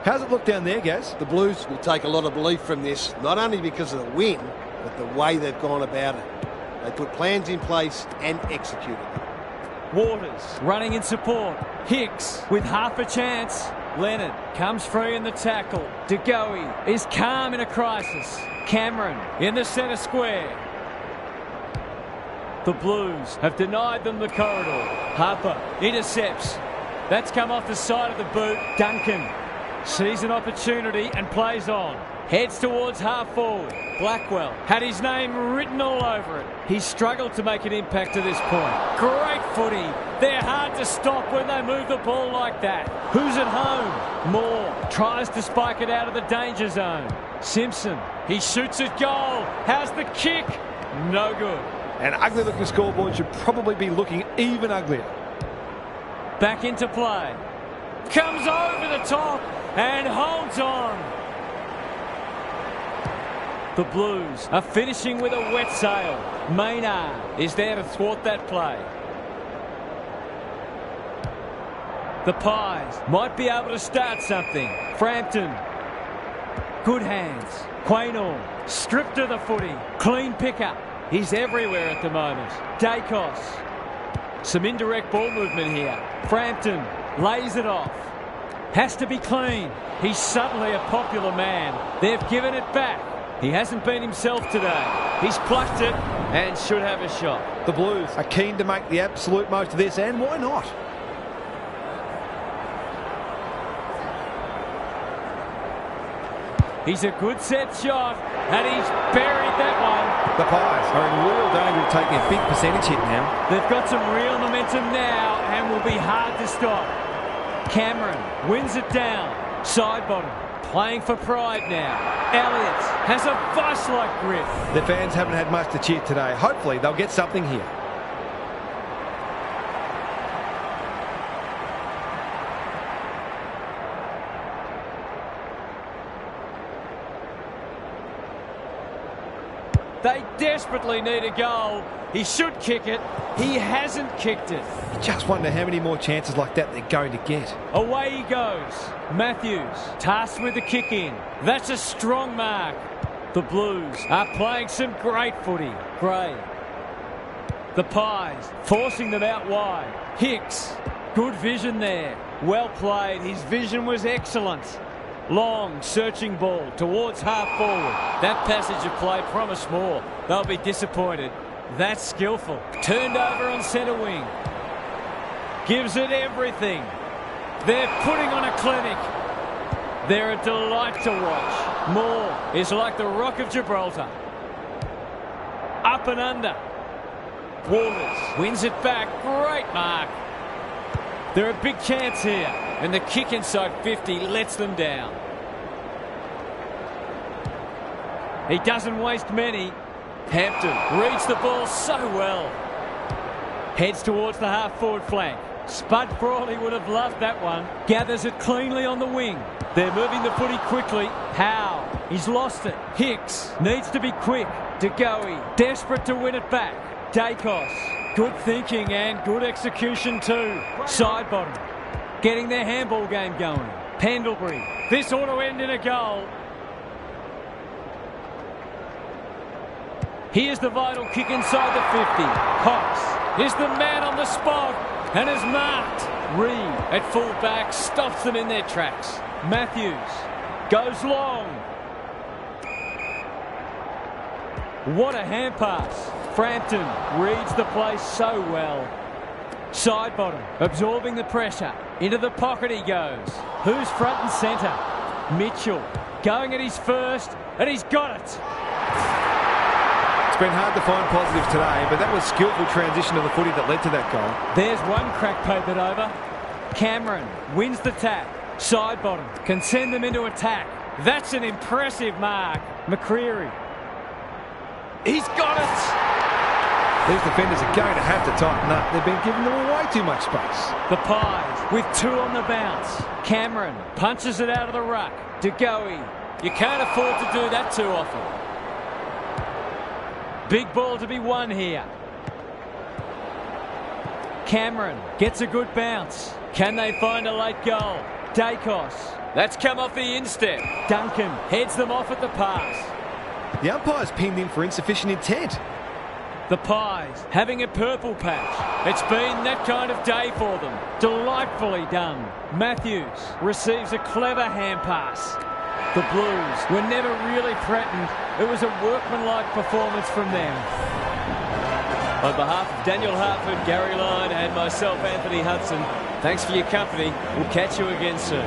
How's it look down there, Gaz? The Blues will take a lot of belief from this, not only because of the win, but the way they've gone about it. They put plans in place and executed them. Waters running in support. Hicks with half a chance. Leonard comes free in the tackle. De Goey is calm in a crisis. Cameron in the centre square. The Blues have denied them the corridor. Harper intercepts. That's come off the side of the boot. Duncan sees an opportunity and plays on. Heads towards half forward. Blackwell had his name written all over it. He struggled to make an impact to this point. Great footy. They're hard to stop when they move the ball like that. Who's at home? Moore tries to spike it out of the danger zone. Simpson, he shoots at goal. How's the kick? No good. An ugly looking scoreboard should probably be looking even uglier. Back into play. Comes over the top and holds on. The Blues are finishing with a wet sail. Maynard is there to thwart that play. The Pies might be able to start something. Frampton. Good hands. Quaynor stripped of the footy. Clean pickup. He's everywhere at the moment. Dacos. Some indirect ball movement here. Frampton lays it off. Has to be clean. He's suddenly a popular man. They've given it back. He hasn't been himself today. He's plucked it and should have a shot. The Blues are keen to make the absolute most of this, and why not? He's a good set shot, and he's buried that one. The Pies are in real danger of taking a big percentage hit now. They've got some real momentum now and will be hard to stop. Cameron wins it down. Side bottom. Playing for pride now. Elliott has a vice-like grip. The fans haven't had much to cheer today. Hopefully they'll get something here. They desperately need a goal. He should kick it. He hasn't kicked it. You just wonder how many more chances like that they're going to get. Away he goes. Matthews tasked with the kick in. That's a strong mark. The Blues are playing some great footy. Gray. The Pies forcing them out wide. Hicks. Good vision there. Well played. His vision was excellent. Long, searching ball towards half forward. That passage of play promised more. They'll be disappointed. That's skillful. Turned over on centre wing. Gives it everything. They're putting on a clinic. They're a delight to watch. Moore is like the Rock of Gibraltar. Up and under. Waters wins it back. Great mark. They're a big chance here. And the kick inside 50 lets them down. He doesn't waste many. Hampton reads the ball so well. Heads towards the half-forward flank. Spud Frawley would have loved that one. Gathers it cleanly on the wing. They're moving the footy quickly. Howe, he's lost it. Hicks needs to be quick. De Goey, desperate to win it back. Dacos, good thinking and good execution too. Side bottom, getting their handball game going. Pendlebury, this ought to end in a goal. Here's the vital kick inside the 50. Cox is the man on the spot and is marked. Reed at full back stops them in their tracks. Matthews goes long. What a hand pass. Frampton reads the play so well. Side bottom, absorbing the pressure. Into the pocket he goes. Who's front and centre? Mitchell going at his first, and he's got it. It's been hard to find positives today, but that was skillful transition of the footy that led to that goal. There's one crack papered over. Cameron wins the tap. Side bottom can send them into attack. That's an impressive mark. McCreary. He's got it. These defenders are going to have to tighten up. They've been giving them way too much space. The Pies with 2 on the bounce. Cameron punches it out of the ruck. De Goey. You can't afford to do that too often. Big ball to be won here. Cameron gets a good bounce. Can they find a late goal? Dacos. That's come off the instep. Duncan heads them off at the pass. The umpire's pinned him for insufficient intent. The Pies having a purple patch. It's been that kind of day for them. Delightfully done. Matthews receives a clever hand pass. The Blues were never really threatened. It was a workmanlike performance from them. On behalf of Daniel Harford, Gary Lyon and myself, Anthony Hudson, thanks for your company. We'll catch you again soon.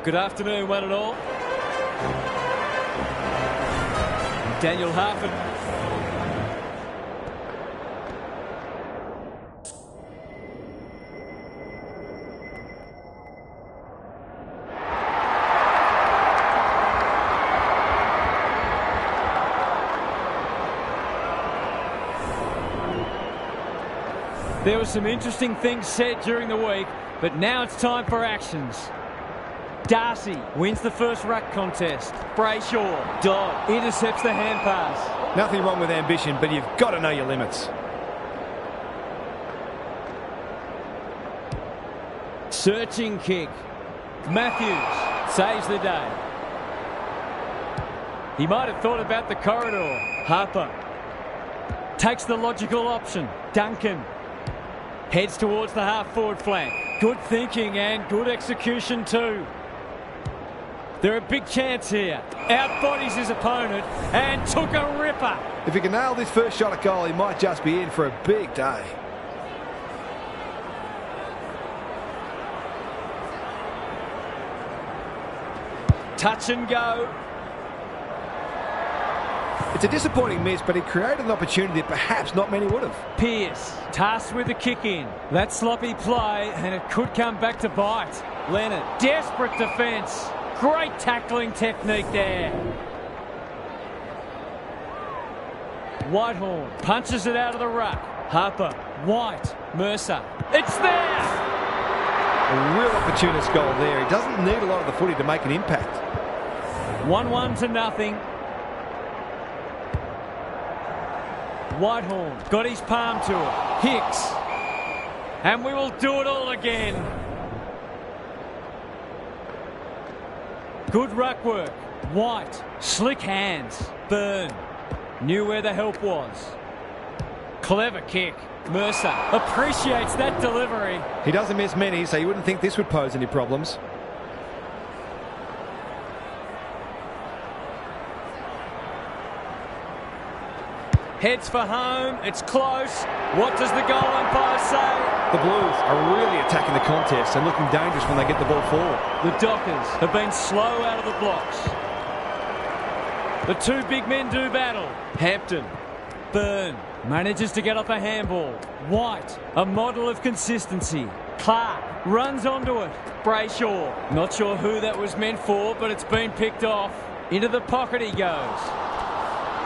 Good afternoon, one and all. Daniel Harford. There were some interesting things said during the week, but now it's time for actions. Darcy wins the first ruck contest. Brayshaw, Dodd intercepts the hand pass. Nothing wrong with ambition, but you've got to know your limits. Searching kick. Matthews saves the day. He might have thought about the corridor. Harper takes the logical option. Duncan heads towards the half-forward flank. Good thinking and good execution too. They're a big chance here. Outbodies his opponent and took a ripper. If he can nail this first shot at goal, he might just be in for a big day. Touch and go. It's a disappointing miss, but he created an opportunity that perhaps not many would have. Pearce tasked with the kick in. That sloppy play, and it could come back to bite. Leonard, desperate defence. Great tackling technique there. Whitehorn punches it out of the ruck. Harper, White, Mercer. It's there! A real opportunist goal there. He doesn't need a lot of the footy to make an impact. 1-1 to nothing. Whitehorn got his palm to it. Hicks. And we will do it all again. Good ruck work. White. Slick hands. Byrne. Knew where the help was. Clever kick. Mercer appreciates that delivery. He doesn't miss many, so you wouldn't think this would pose any problems. Heads for home. It's close. What does the goal umpire say? The Blues are really attacking the contest and looking dangerous when they get the ball forward. The Dockers have been slow out of the blocks. The two big men do battle. Hampton. Byrne manages to get off a handball. White, a model of consistency. Clark runs onto it. Brayshaw, not sure who that was meant for, but it's been picked off. Into the pocket he goes.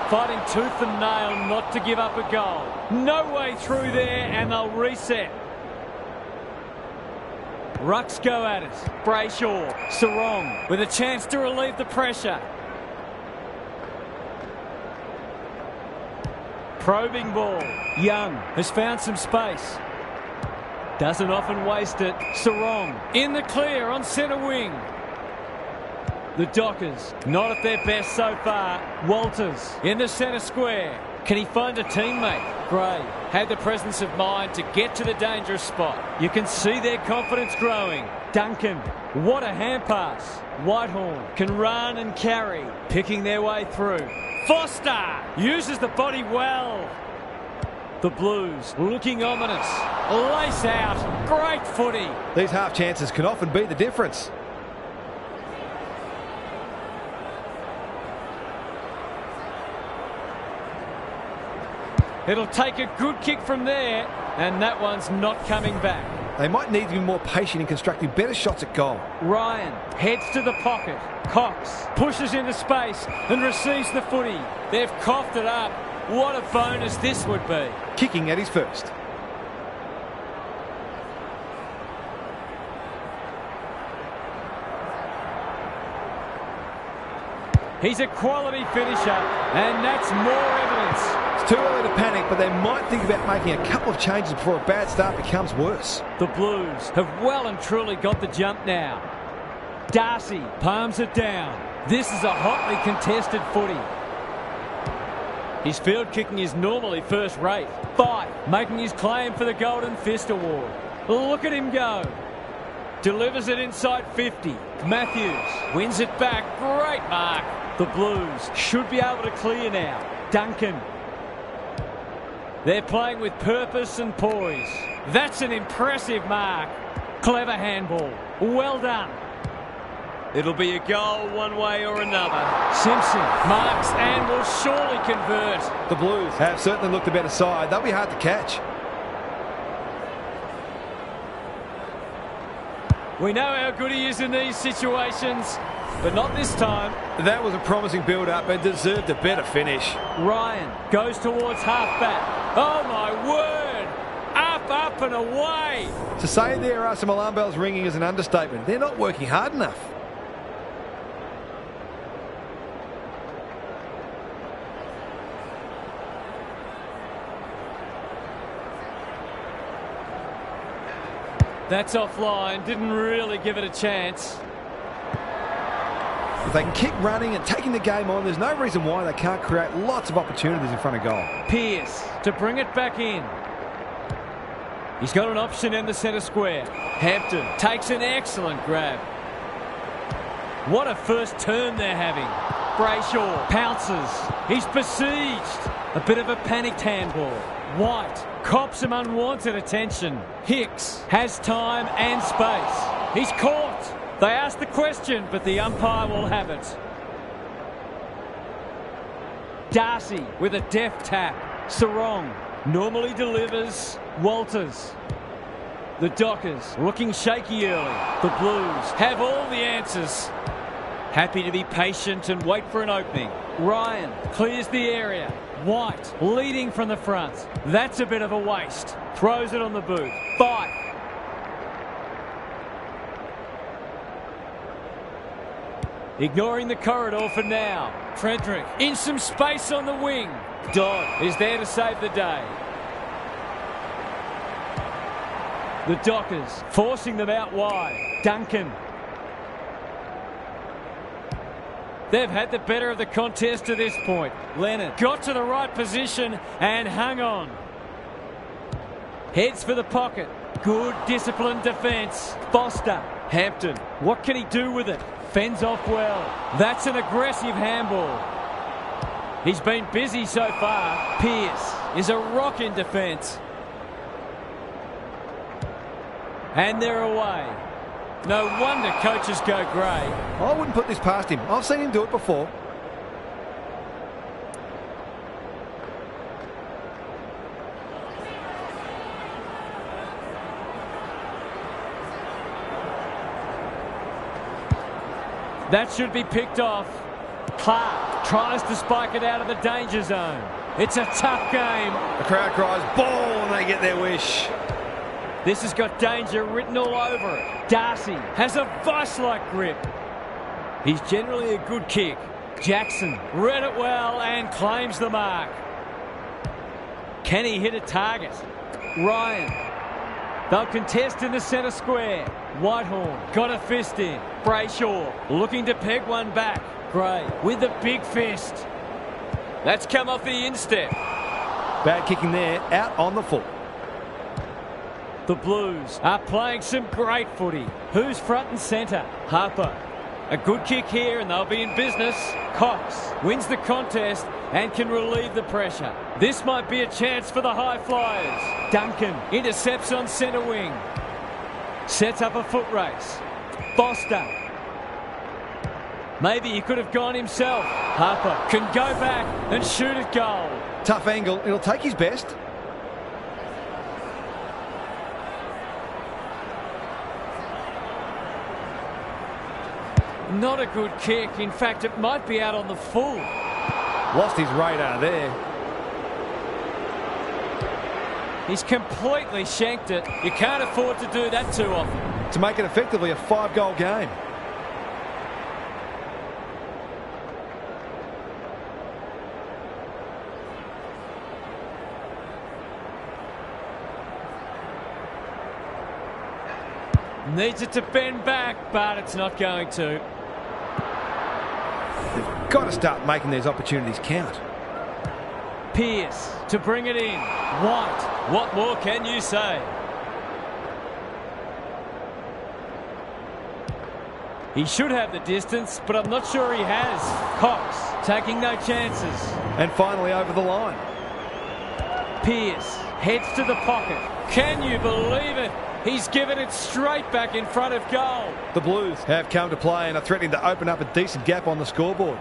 Fighting tooth and nail not to give up a goal. No way through there, and they'll reset. Rucks go at it. Brayshaw, Sarong with a chance to relieve the pressure. Probing ball. Young has found some space. Doesn't often waste it. Sarong in the clear on centre wing. The Dockers not at their best so far. Walters in the centre square. Can he find a teammate? Gray had the presence of mind to get to the dangerous spot. You can see their confidence growing. Duncan, what a hand pass. Whitehorn can run and carry, picking their way through. Foster uses the body well. The Blues looking ominous. Lace out. Great footy. These half chances can often be the difference. It'll take a good kick from there, and that one's not coming back. They might need to be more patient in constructing better shots at goal. Ryan heads to the pocket. Cox pushes into space and receives the footy. They've coughed it up. What a bonus this would be. Kicking at his first. He's a quality finisher, and that's more evidence. It's too early to panic, but they might think about making a couple of changes before a bad start becomes worse. The Blues have well and truly got the jump now. Darcy palms it down. This is a hotly contested footy. His field kicking is normally first rate. Fife making his claim for the Golden Fist Award. Look at him go. Delivers it inside 50. Matthews wins it back. Great mark. The Blues should be able to clear now. Duncan. They're playing with purpose and poise. That's an impressive mark. Clever handball. Well done. It'll be a goal one way or another. Simpson marks and will surely convert. The Blues have certainly looked the better side. They'll be hard to catch. We know how good he is in these situations, but not this time. That was a promising build-up and deserved a better finish. Ryan goes towards half-back. Oh, my word! Up and away! To say there are some alarm bells ringing is an understatement. They're not working hard enough. That's offline. Didn't really give it a chance. If they can keep running and taking the game on, there's no reason why they can't create lots of opportunities in front of goal. Pearce to bring it back in. He's got an option in the centre square. Hampton takes an excellent grab. What a first turn they're having. Brayshaw pounces. He's besieged. A bit of a panicked handball. White cops some unwanted attention. Hicks has time and space. He's caught. They ask the question, but the umpire will have it. Darcy with a deft tap. Sarong normally delivers. Walters. The Dockers looking shaky early. The Blues have all the answers. Happy to be patient and wait for an opening. Ryan clears the area. White leading from the front. That's a bit of a waste. Throws it on the boot. Fight. Ignoring the corridor for now. Frederick in some space on the wing. Dodd is there to save the day. The Dockers forcing them out wide. Duncan. They've had the better of the contest to this point. Leonard got to the right position and hung on. Heads for the pocket. Good disciplined defence. Foster. Hampton. What can he do with it? Fends off well. That's an aggressive handball. He's been busy so far. Pearce is a rock in defence. And they're away. No wonder coaches go grey. I wouldn't put this past him. I've seen him do it before. That should be picked off. Clark tries to spike it out of the danger zone. It's a tough game. The crowd cries ball and they get their wish. This has got danger written all over it. Darcy has a vice-like grip. He's generally a good kick. Jackson read it well and claims the mark. Can he hit a target? Ryan. They'll contest in the centre square. Whitehorn got a fist in. Brayshaw looking to peg one back. Gray with a big fist. That's come off the instep. Bad kicking there, out on the foot. The Blues are playing some great footy. Who's front and centre? Harper. A good kick here and they'll be in business. Cox wins the contest and can relieve the pressure. This might be a chance for the high flyers. Duncan intercepts on centre wing. Sets up a foot race. Foster. Maybe he could have gone himself. Harper can go back and shoot at goal. Tough angle. It'll take his best. Not a good kick. In fact, it might be out on the full. Lost his radar there. He's completely shanked it. You can't afford to do that too often. To make it effectively a 5-goal game. Needs it to bend back, but it's not going to. They've got to start making these opportunities count. Pearce to bring it in. White. What more can you say? He should have the distance, but I'm not sure he has. Cox taking no chances. And finally over the line. Pearce heads to the pocket. Can you believe it? He's given it straight back in front of goal. The Blues have come to play and are threatening to open up a decent gap on the scoreboard.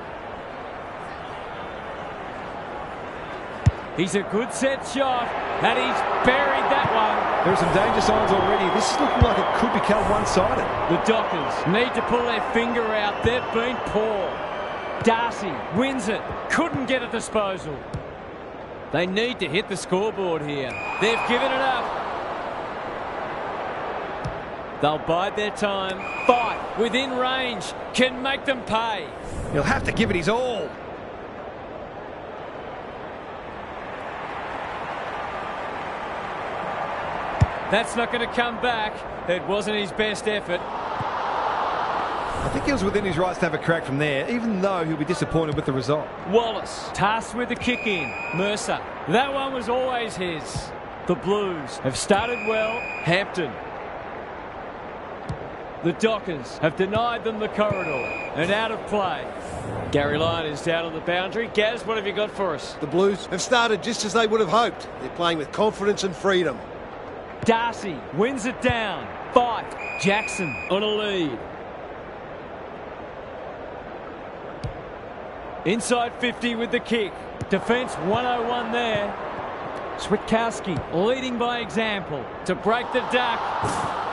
He's a good set shot, and he's buried that one. There are some danger signs already. This is looking like it could become one-sided. The Dockers need to pull their finger out. They've been poor. Darcy wins it. Couldn't get a disposal. They need to hit the scoreboard here. They've given it up. They'll bide their time. Fight within range. Can make them pay. He'll have to give it his all. That's not going to come back. It wasn't his best effort. I think he was within his rights to have a crack from there, even though he'll be disappointed with the result. Wallace, tasked with the kick in. Mercer, that one was always his. The Blues have started well. Hampton. The Dockers have denied them the corridor and out of play. Gary Lyon is down on the boundary. Gaz, what have you got for us? The Blues have started just as they would have hoped. They're playing with confidence and freedom. Darcy wins it down. Fight. Jackson on a lead. Inside 50 with the kick. Defence 101 there. Switkowski leading by example to break the duck.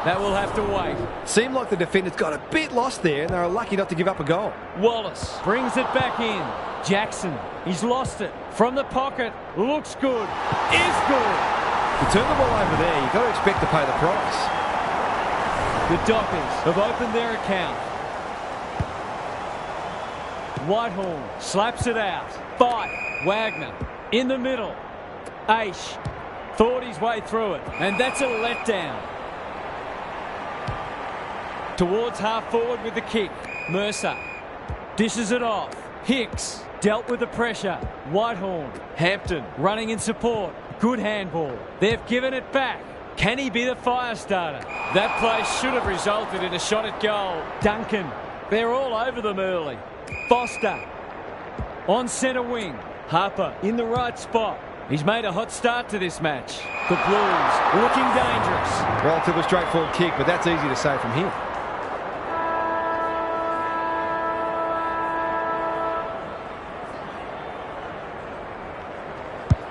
That will have to wait. Seemed like the defenders got a bit lost there and they were lucky not to give up a goal. Wallace brings it back in. Jackson, he's lost it. From the pocket, looks good. Is good. To turn the ball over there, you've got to expect to pay the price. The Dockers have opened their account. Whitehorn slaps it out. Fight. Wagner in the middle. Aish thought his way through it, and that's a letdown. Towards half forward with the kick. Mercer dishes it off. Hicks dealt with the pressure. Whitehorn. Hampton running in support. Good handball. They've given it back. Can he be the fire starter? That play should have resulted in a shot at goal. Duncan. They're all over them early. Foster on centre wing. Harper in the right spot. He's made a hot start to this match. The Blues looking dangerous. Relatively straightforward kick, but that's easy to say from here.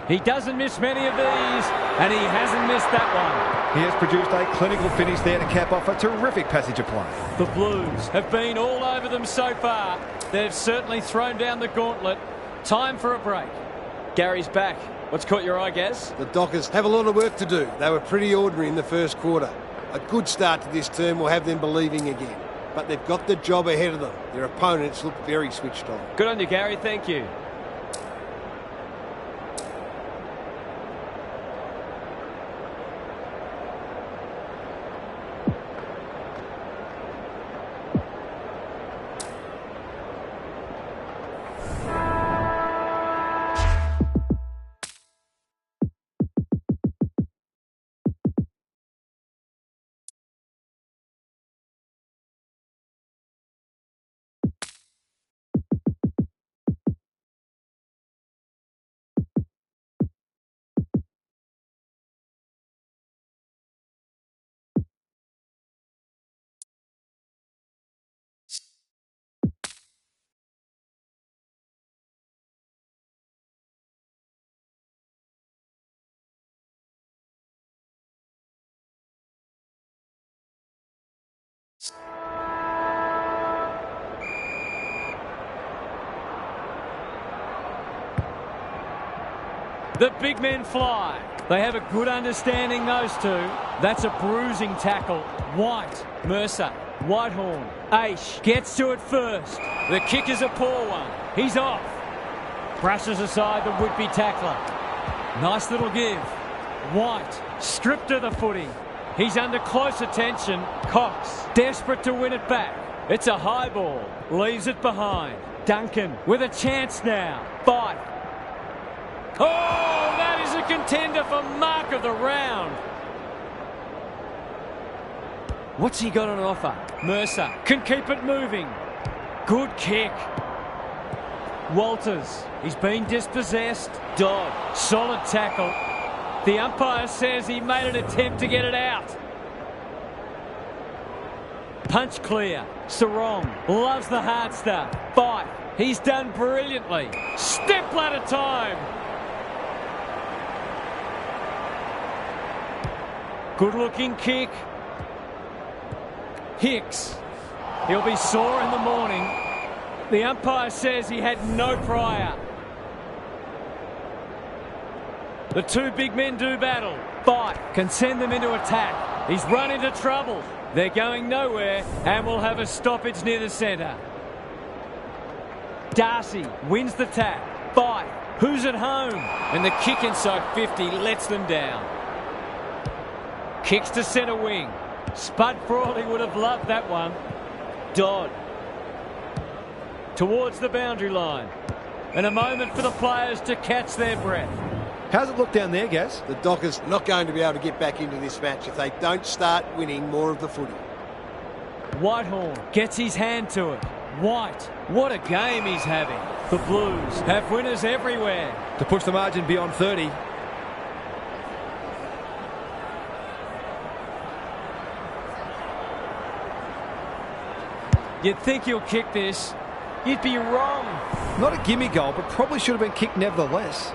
He doesn't miss many of these, and he hasn't missed that one. He has produced a clinical finish there to cap off a terrific passage of play. The Blues have been all over them so far. They've certainly thrown down the gauntlet. Time for a break. Gary's back. What's caught your eye, Gaz? The Dockers have a lot of work to do. They were pretty ordinary in the first quarter. A good start to this term will have them believing again. But they've got the job ahead of them. Their opponents look very switched on. Good on you, Gary. Thank you. The big men fly. They have a good understanding, those two. That's a bruising tackle. White, Mercer, Whitehorn, Aish gets to it first. The kick is a poor one. He's off. Brushes aside the would-be tackler. Nice little give. White, stripped to the footy. He's under close attention. Cox, desperate to win it back. It's a high ball. Leaves it behind. Duncan with a chance now. Fight. Oh, that is a contender for mark of the round. What's he got on offer? Mercer can keep it moving. Good kick. Walters, he's been dispossessed. Dodd, solid tackle. The umpire says he made an attempt to get it out. Punch clear. Sarong loves the hard stuff. Fight. He's done brilliantly. Step ladder time. Good looking kick. Hicks. He'll be sore in the morning. The umpire says he had no prior. The two big men do battle. Fight can send them into attack. He's run into trouble. They're going nowhere and will have a stoppage near the centre. Darcy wins the tap. Fight. Who's at home? And the kick inside 50 lets them down. Kicks to centre wing. Spud Frawley would have loved that one. Dodd towards the boundary line. And a moment for the players to catch their breath. How's it look down there, Gaz? The Dockers not going to be able to get back into this match if they don't start winning more of the footy. Whitehorn gets his hand to it. White, what a game he's having. The Blues have winners everywhere. To push the margin beyond 30. You'd think he'll kick this. You'd be wrong. Not a gimme goal, but probably should have been kicked nevertheless.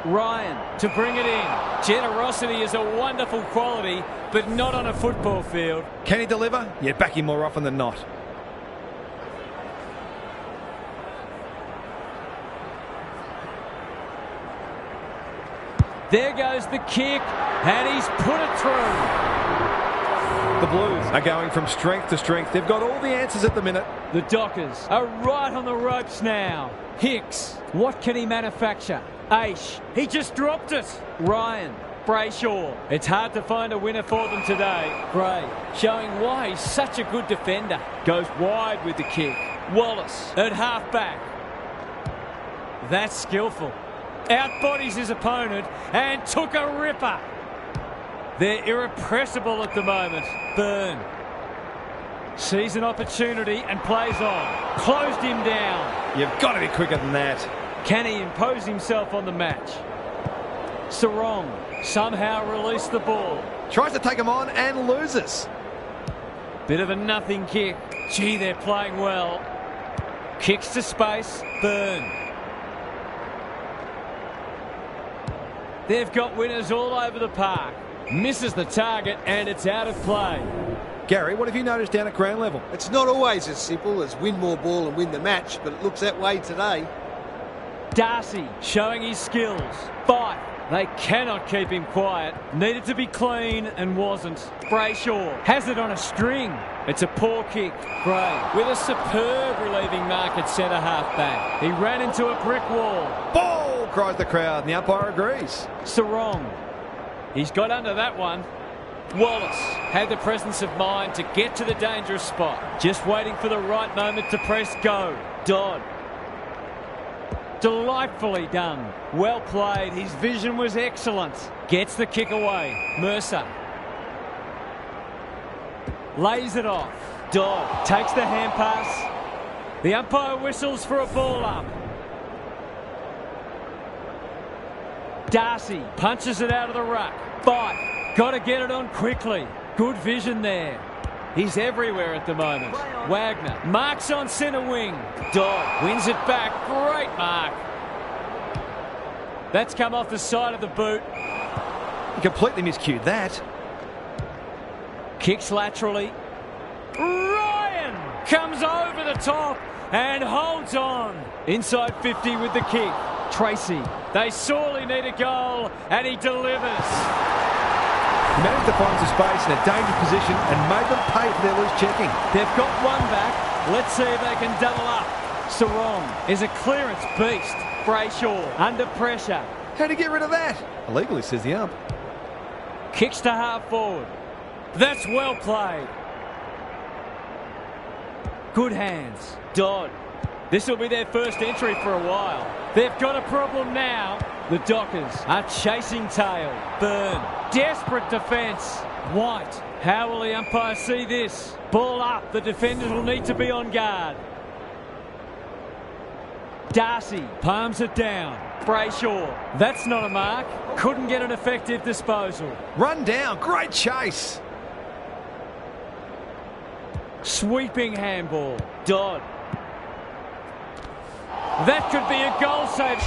Ryan to bring it in. Generosity is a wonderful quality, but not on a football field. Can he deliver? Yeah, back him more often than not. There goes the kick, and he's put it through. The Blues are going from strength to strength. They've got all the answers at the minute. The Dockers are right on the ropes now. Hicks, what can he manufacture? Aish, he just dropped it. Ryan, Brayshaw. It's hard to find a winner for them today. Bray, showing why he's such a good defender. Goes wide with the kick. Wallace at half-back. That's skillful. Outbodies his opponent and took a ripper. They're irrepressible at the moment. Byrne sees an opportunity and plays on. Closed him down. You've got to be quicker than that. Can he impose himself on the match? Sarong somehow released the ball. Tries to take him on and loses. Bit of a nothing kick. Gee, they're playing well. Kicks to space. Byrne. They've got winners all over the park. Misses the target and it's out of play. Gary, what have you noticed down at ground level? It's not always as simple as win more ball and win the match, but it looks that way today. Darcy showing his skills. Fight. They cannot keep him quiet. Needed to be clean and wasn't. Brayshaw has it on a string. It's a poor kick. Gray with a superb relieving mark at centre half back. He ran into a brick wall. Ball, cries the crowd, and the umpire agrees. Sarong. He's got under that one. Wallace had the presence of mind to get to the dangerous spot. Just waiting for the right moment to press go. Dodd. Delightfully done. Well played. His vision was excellent. Gets the kick away. Mercer. Lays it off. Dodd takes the hand pass. The umpire whistles for a ball up. Darcy punches it out of the ruck. Bite. Got to get it on quickly. Good vision there. He's everywhere at the moment. Wagner marks on centre wing. Dodd wins it back. Great mark. That's come off the side of the boot. He completely miscued that. Kicks laterally. Ryan comes over the top and holds on. Inside 50 with the kick. Tracy. They sorely need a goal and he delivers. He managed to find some space in a dangerous position and made them pay for their loose checking. They've got one back. Let's see if they can double up. Sarong is a clearance beast. Brayshaw under pressure. How'd he get rid of that? Illegally, says the ump. Kicks to half forward. That's well played. Good hands. Dodd. This will be their first entry for a while. They've got a problem now. The Dockers are chasing tail. Byrne. Desperate defence. White. How will the umpire see this? Ball up. The defenders will need to be on guard. Darcy palms it down. Brayshaw. That's not a mark. Couldn't get an effective disposal. Run down. Great chase. Sweeping handball. Dodd. That could be a goal save.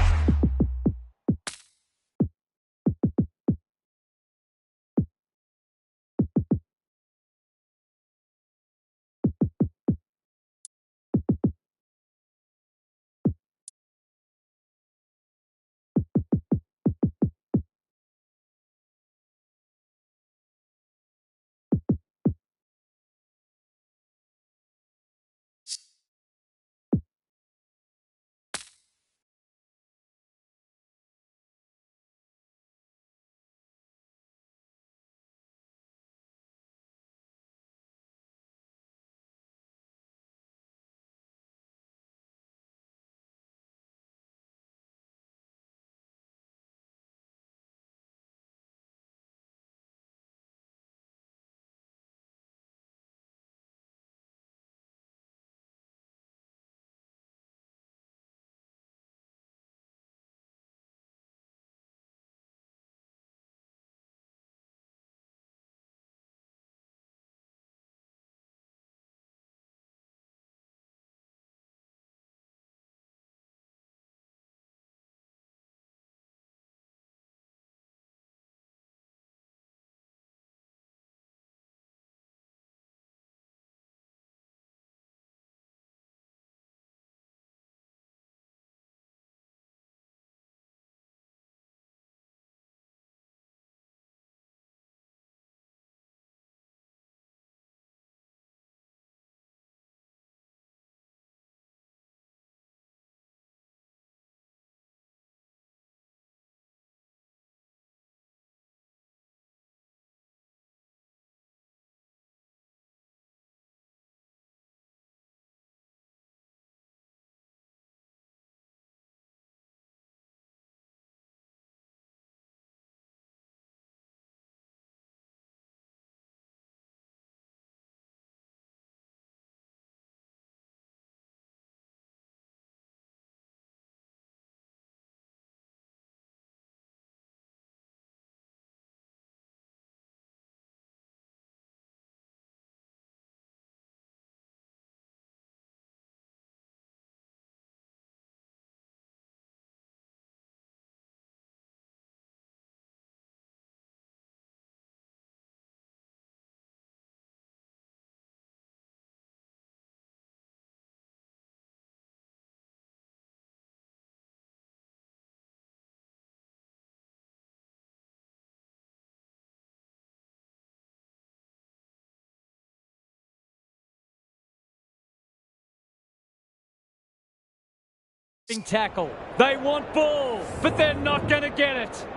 tackle. They want ball, but they're not going to get it.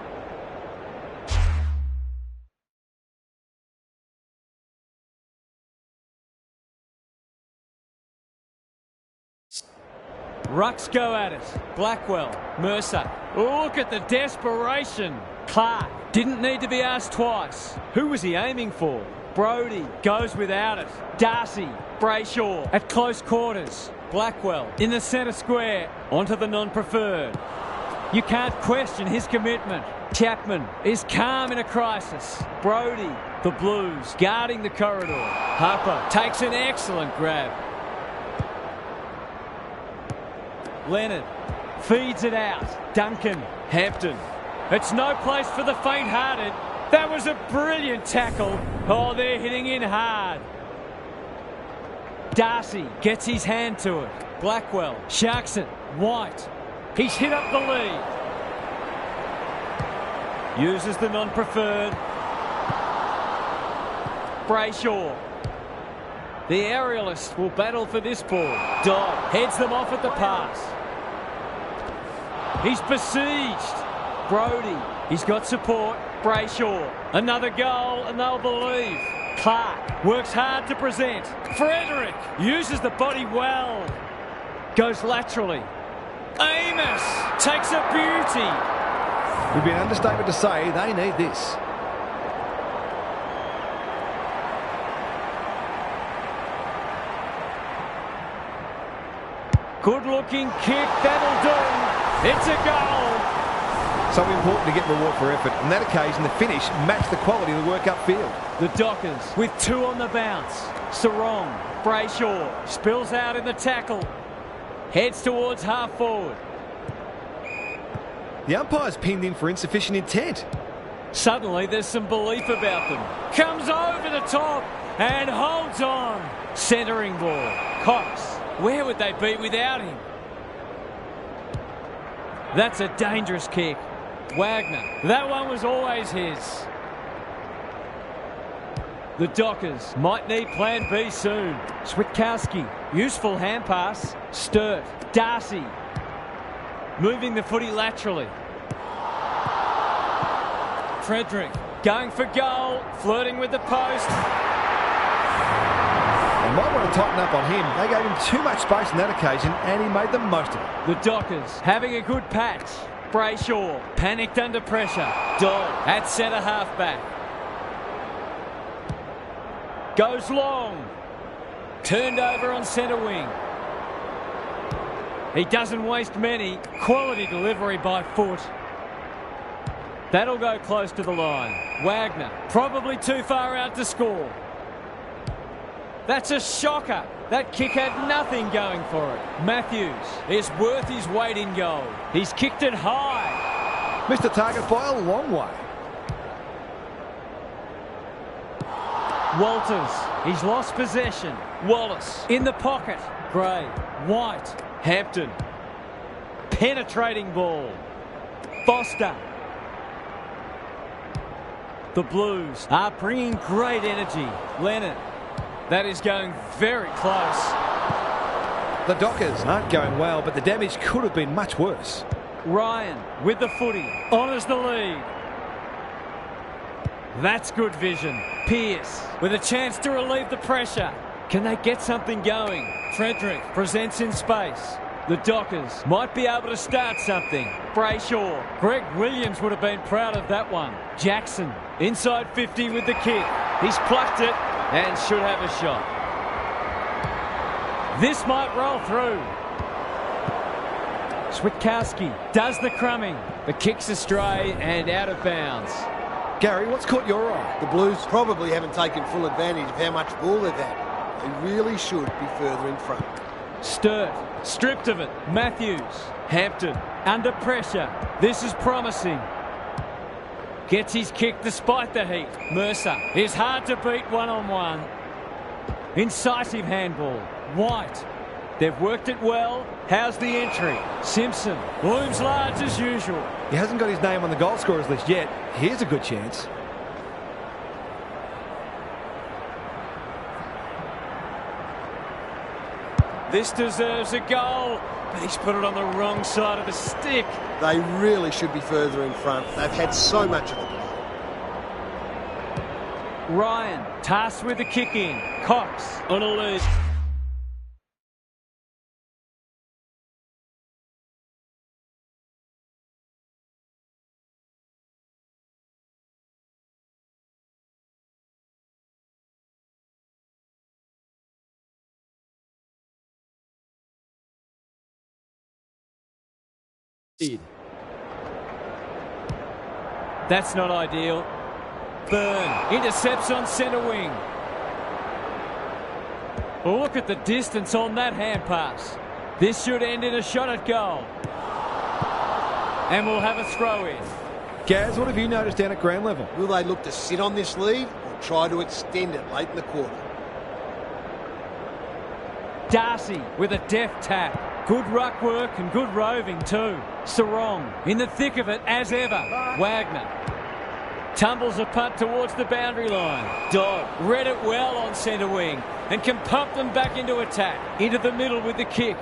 Rucks go at it. Blackwell, Mercer. Look at the desperation. Clark didn't need to be asked twice. Who was he aiming for? Brodie goes without it. Darcy, Brayshaw at close quarters. Blackwell in the centre square. Onto the non-preferred. You can't question his commitment. Chapman is calm in a crisis. Brodie, the Blues, guarding the corridor. Harper takes an excellent grab. Leonard feeds it out. Duncan, Hampton. It's no place for the faint-hearted. That was a brilliant tackle. Oh, they're hitting in hard. Darcy gets his hand to it. Blackwell sharks it. White. He's hit up the lead. Uses the non-preferred. Brayshaw. The aerialists will battle for this ball. Dodd heads them off at the pass. He's besieged. Brodie. He's got support. Brayshaw. Another goal and they'll believe. Clark works hard to present. Frederick uses the body well. Goes laterally. Amos takes a beauty. It would be an understatement to say they need this. Good-looking kick, that'll do. It's a goal. So important to get reward for effort. On that occasion, the finish matched the quality of the work upfield. The Dockers with two on the bounce. Sarong, Brayshaw spills out in the tackle. Heads towards half forward. The umpire's pinned in for insufficient intent. Suddenly there's some belief about them. Comes over the top and holds on. Centering ball. Cox. Where would they be without him? That's a dangerous kick. Wagner. That one was always his. The Dockers might need plan B soon. Switkowski. Useful hand pass. Sturt. Darcy. Moving the footy laterally. Frederick. Going for goal. Flirting with the post. They might want to tighten up on him. They gave him too much space on that occasion and he made the most of it. The Dockers having a good patch. Brayshaw panicked under pressure. Dodd at centre half-back. Goes long. Turned over on centre wing. He doesn't waste many. Quality delivery by foot. That'll go close to the line. Wagner probably too far out to score. That's a shocker. That kick had nothing going for it. Matthews is worth his weight in gold. He's kicked it high. Missed the target by a long way. Walters, he's lost possession. Wallace in the pocket. Gray, White, Hampton. Penetrating ball. Foster. The Blues are bringing great energy. Leonard. That is going very close. The Dockers aren't going well, but the damage could have been much worse. Ryan with the footy. Honours the lead. That's good vision. Pearce with a chance to relieve the pressure. Can they get something going? Frederick presents in space. The Dockers might be able to start something. Brayshaw. Greg Williams would have been proud of that one. Jackson inside 50 with the kick. He's plucked it and should have a shot. This might roll through. Switkowski does the crumbing. The kick's astray and out of bounds. Gary, what's caught your eye? The Blues probably haven't taken full advantage of how much ball they've had. They really should be further in front. Sturt, stripped of it. Matthews, Hampton, under pressure. This is promising. Gets his kick despite the heat. Mercer is hard to beat one-on-one. Incisive handball. White. They've worked it well. How's the entry? Simpson looms large as usual. He hasn't got his name on the goal scorers list yet. Here's a good chance. This deserves a goal, but he's put it on the wrong side of the stick. They really should be further in front. They've had so much of the play. Ryan, tasked with the kick in. Cox on a lead. That's not ideal. Byrne intercepts on centre wing. Look at the distance on that hand pass. This should end in a shot at goal. And we'll have a throw in. Gaz, what have you noticed down at ground level? Will they look to sit on this lead or try to extend it late in the quarter? Darcy with a deft tap. Good ruck work and good roving too. Sarong in the thick of it as ever. Wagner tumbles a punt towards the boundary line. Dodd read it well on centre wing and can pump them back into attack. Into the middle with the kick.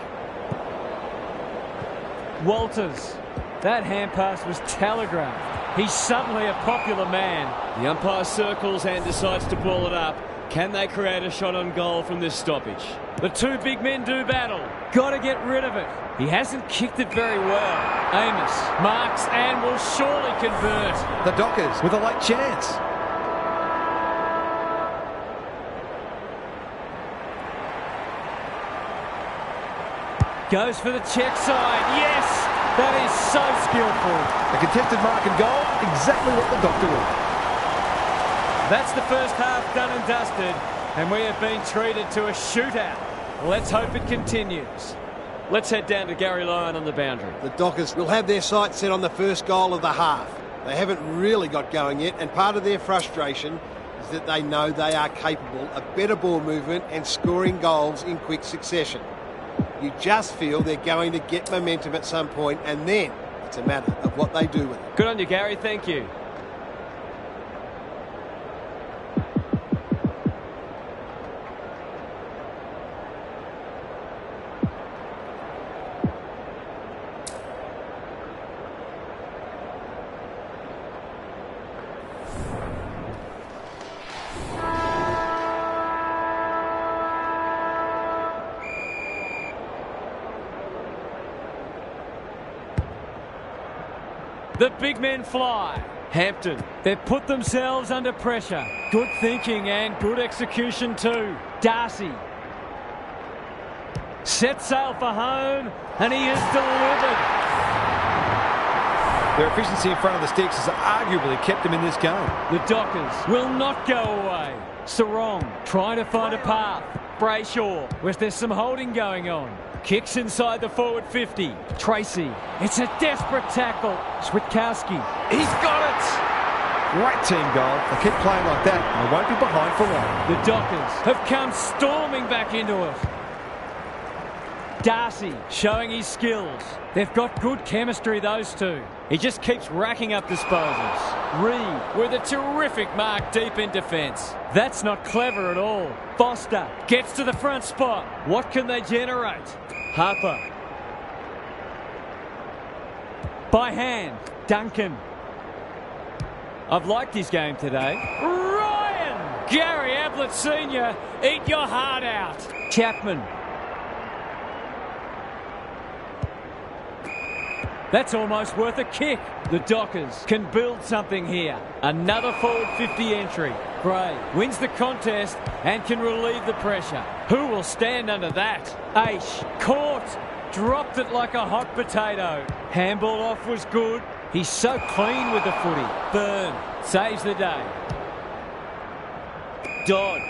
Walters. That hand pass was telegraphed. He's suddenly a popular man. The umpire circles and decides to ball it up. Can they create a shot on goal from this stoppage? The two big men do battle. Got to get rid of it. He hasn't kicked it very well. Amos marks and will surely convert. The Dockers with a late chance. Goes for the check side. Yes! That is so skillful. A contested mark and goal. Exactly what the Doctor wanted. That's the first half done and dusted, and we have been treated to a shootout. Let's hope it continues. Let's head down to Gary Lyon on the boundary. The Dockers will have their sights set on the first goal of the half. They haven't really got going yet, and part of their frustration is that they know they are capable of better ball movement and scoring goals in quick succession. You just feel they're going to get momentum at some point, and then it's a matter of what they do with it. Good on you, Gary. Thank you. The big men fly. Hampton, they've put themselves under pressure. Good thinking and good execution too. Darcy set sail for home, and he has delivered. Their efficiency in front of the sticks has arguably kept them in this game. The Dockers will not go away. Sarong trying to find a path. Brayshaw, was there some holding going on? Kicks inside the forward 50. Tracy, it's a desperate tackle. Switkowski, he's got it. Great team goal. They keep playing like that, and they won't be behind for long. The Dockers have come storming back into it. Darcy showing his skills. They've got good chemistry, those two. He just keeps racking up disposals. Reed with a terrific mark deep in defence. That's not clever at all. Foster gets to the front spot. What can they generate? Harper. By hand, Duncan. I've liked his game today. Ryan! Gary Ablett Sr., eat your heart out. Chapman. That's almost worth a kick. The Dockers can build something here. Another forward 50 entry. Gray wins the contest and can relieve the pressure. Who will stand under that? Aish caught. Dropped it like a hot potato. Handball off was good. He's so clean with the footy. Byrne saves the day. Dodd.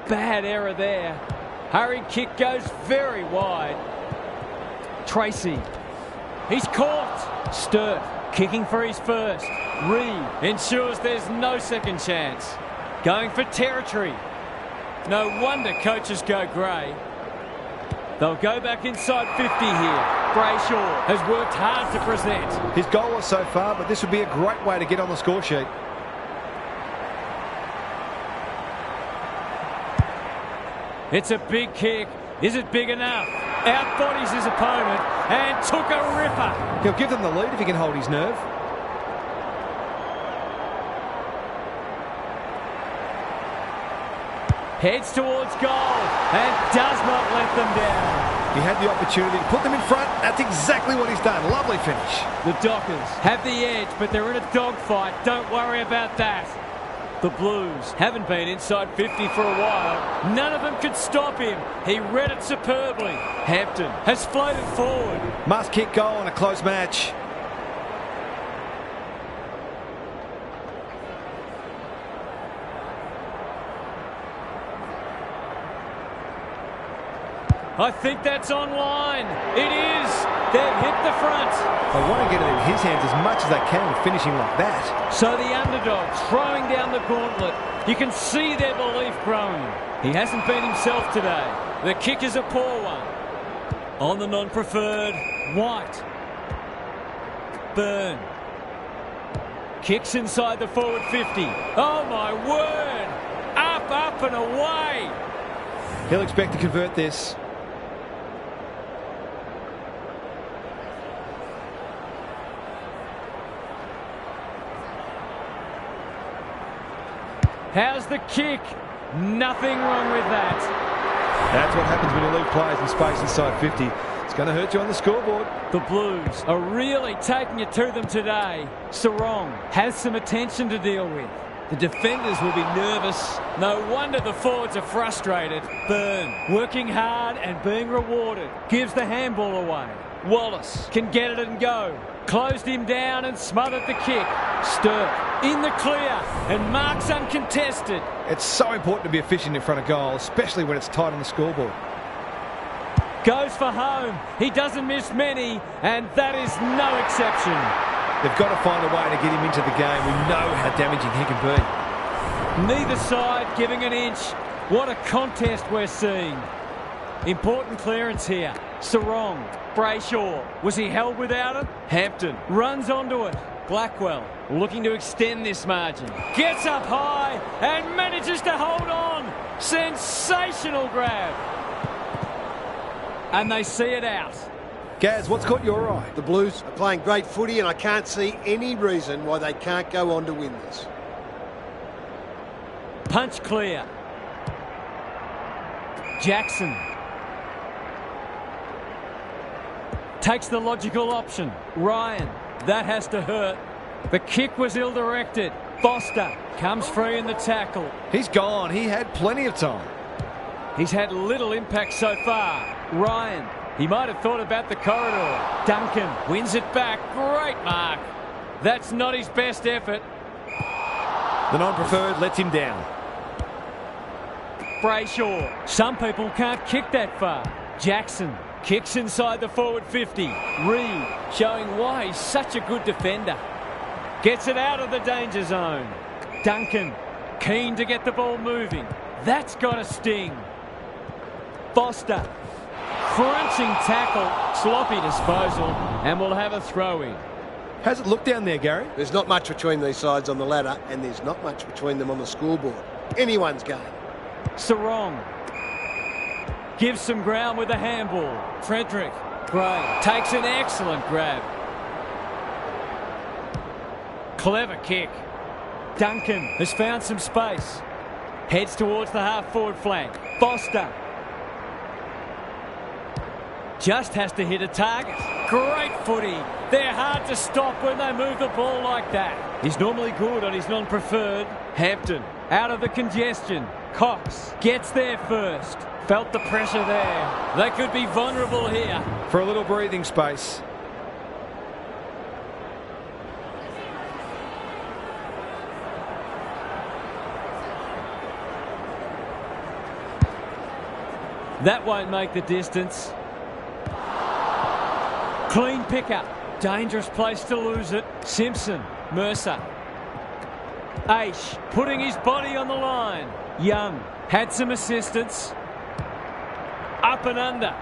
Bad error there. Hurried kick goes very wide. Tracy. He's caught. Sturt kicking for his first. Reed ensures there's no second chance. Going for territory. No wonder coaches go grey. They'll go back inside 50 here. Brayshaw has worked hard to present. His goal was so far, but this would be a great way to get on the score sheet. It's a big kick. Is it big enough? Outbodies his opponent and took a ripper. He'll give them the lead if he can hold his nerve. Heads towards goal and does not let them down. He had the opportunity to put them in front. That's exactly what he's done. Lovely finish. The Dockers have the edge, but they're in a dogfight. Don't worry about that. The Blues haven't been inside 50 for a while. None of them could stop him. He read it superbly. Hampton has floated forward. Must kick goal in a close match. I think that's online. It is. They've hit the front. They want to get it in his hands as much as they can and finish him like that. So the underdogs throwing down the gauntlet. You can see their belief growing. He hasn't been himself today. The kick is a poor one. On the non-preferred, White. Byrne. Kicks inside the forward 50. Oh my word. Up and away. He'll expect to convert this. How's the kick? Nothing wrong with that. That's what happens when you leave players in space inside 50. It's going to hurt you on the scoreboard. The Blues are really taking it to them today. Sarong has some attention to deal with. The defenders will be nervous. No wonder the forwards are frustrated. Byrne working hard and being rewarded. Gives the handball away. Wallace can get it and go. Closed him down and smothered the kick. Stirk in the clear and marks uncontested. It's so important to be efficient in front of goal, especially when it's tight on the scoreboard. Goes for home. He doesn't miss many, and that is no exception. They've got to find a way to get him into the game. We know how damaging he can be. Neither side giving an inch. What a contest we're seeing. Important clearance here. Sarong, Brayshaw. Was he held without it? Hampton runs onto it. Blackwell looking to extend this margin. Gets up high and manages to hold on. Sensational grab. And they see it out. Gaz, what's caught your eye? The Blues are playing great footy and I can't see any reason why they can't go on to win this. Punch clear. Jackson takes the logical option. Ryan, that has to hurt. The kick was ill-directed. Foster comes free in the tackle. He's gone. He had plenty of time. He's had little impact so far. Ryan, he might have thought about the corridor. Duncan wins it back. Great mark. That's not his best effort. The non-preferred lets him down. Brayshaw. Some people can't kick that far. Jackson kicks inside the forward 50. Reed showing why he's such a good defender. Gets it out of the danger zone. Duncan keen to get the ball moving. That's got a sting. Foster. Crunching tackle. Sloppy disposal. And we'll have a throw-in. How's it look down there, Gary? There's not much between these sides on the ladder and there's not much between them on the scoreboard. Anyone's game. Sarong gives some ground with a handball. Frederick Gray takes an excellent grab. Clever kick. Duncan has found some space. Heads towards the half-forward flank. Foster just has to hit a target. Great footy. They're hard to stop when they move the ball like that. He's normally good on his non-preferred. Hampton out of the congestion. Cox gets there first. Felt the pressure there. They could be vulnerable here. For a little breathing space. That won't make the distance. Clean pickup. Dangerous place to lose it. Simpson. Mercer. Aish putting his body on the line. Young had some assistance. Up and under.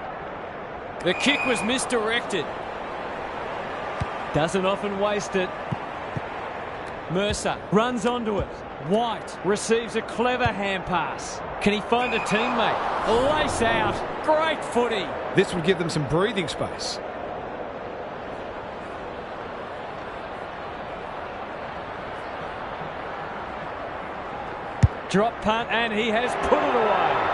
The kick was misdirected. Doesn't often waste it. Mercer runs onto it. White receives a clever hand pass. Can he find a teammate? Lace out. Great footy. This would give them some breathing space. Drop punt, and he has put it away.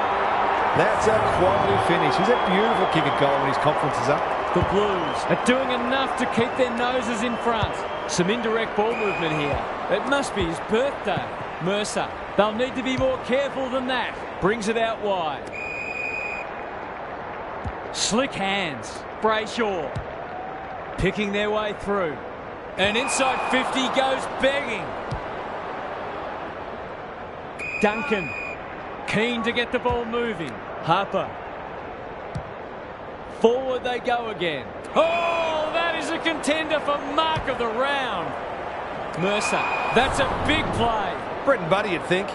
That's a quality finish. He's a beautiful kick at goal when his confidence is up. The Blues are doing enough to keep their noses in front. Some indirect ball movement here. It must be his birthday. Mercer. They'll need to be more careful than that. Brings it out wide. Slick hands. Brayshaw. Picking their way through. And inside 50 goes begging. Duncan. Keen to get the ball moving. Harper. Forward they go again. Oh, that is a contender for mark of the round. Mercer. That's a big play. Brett and Buddy, you'd think.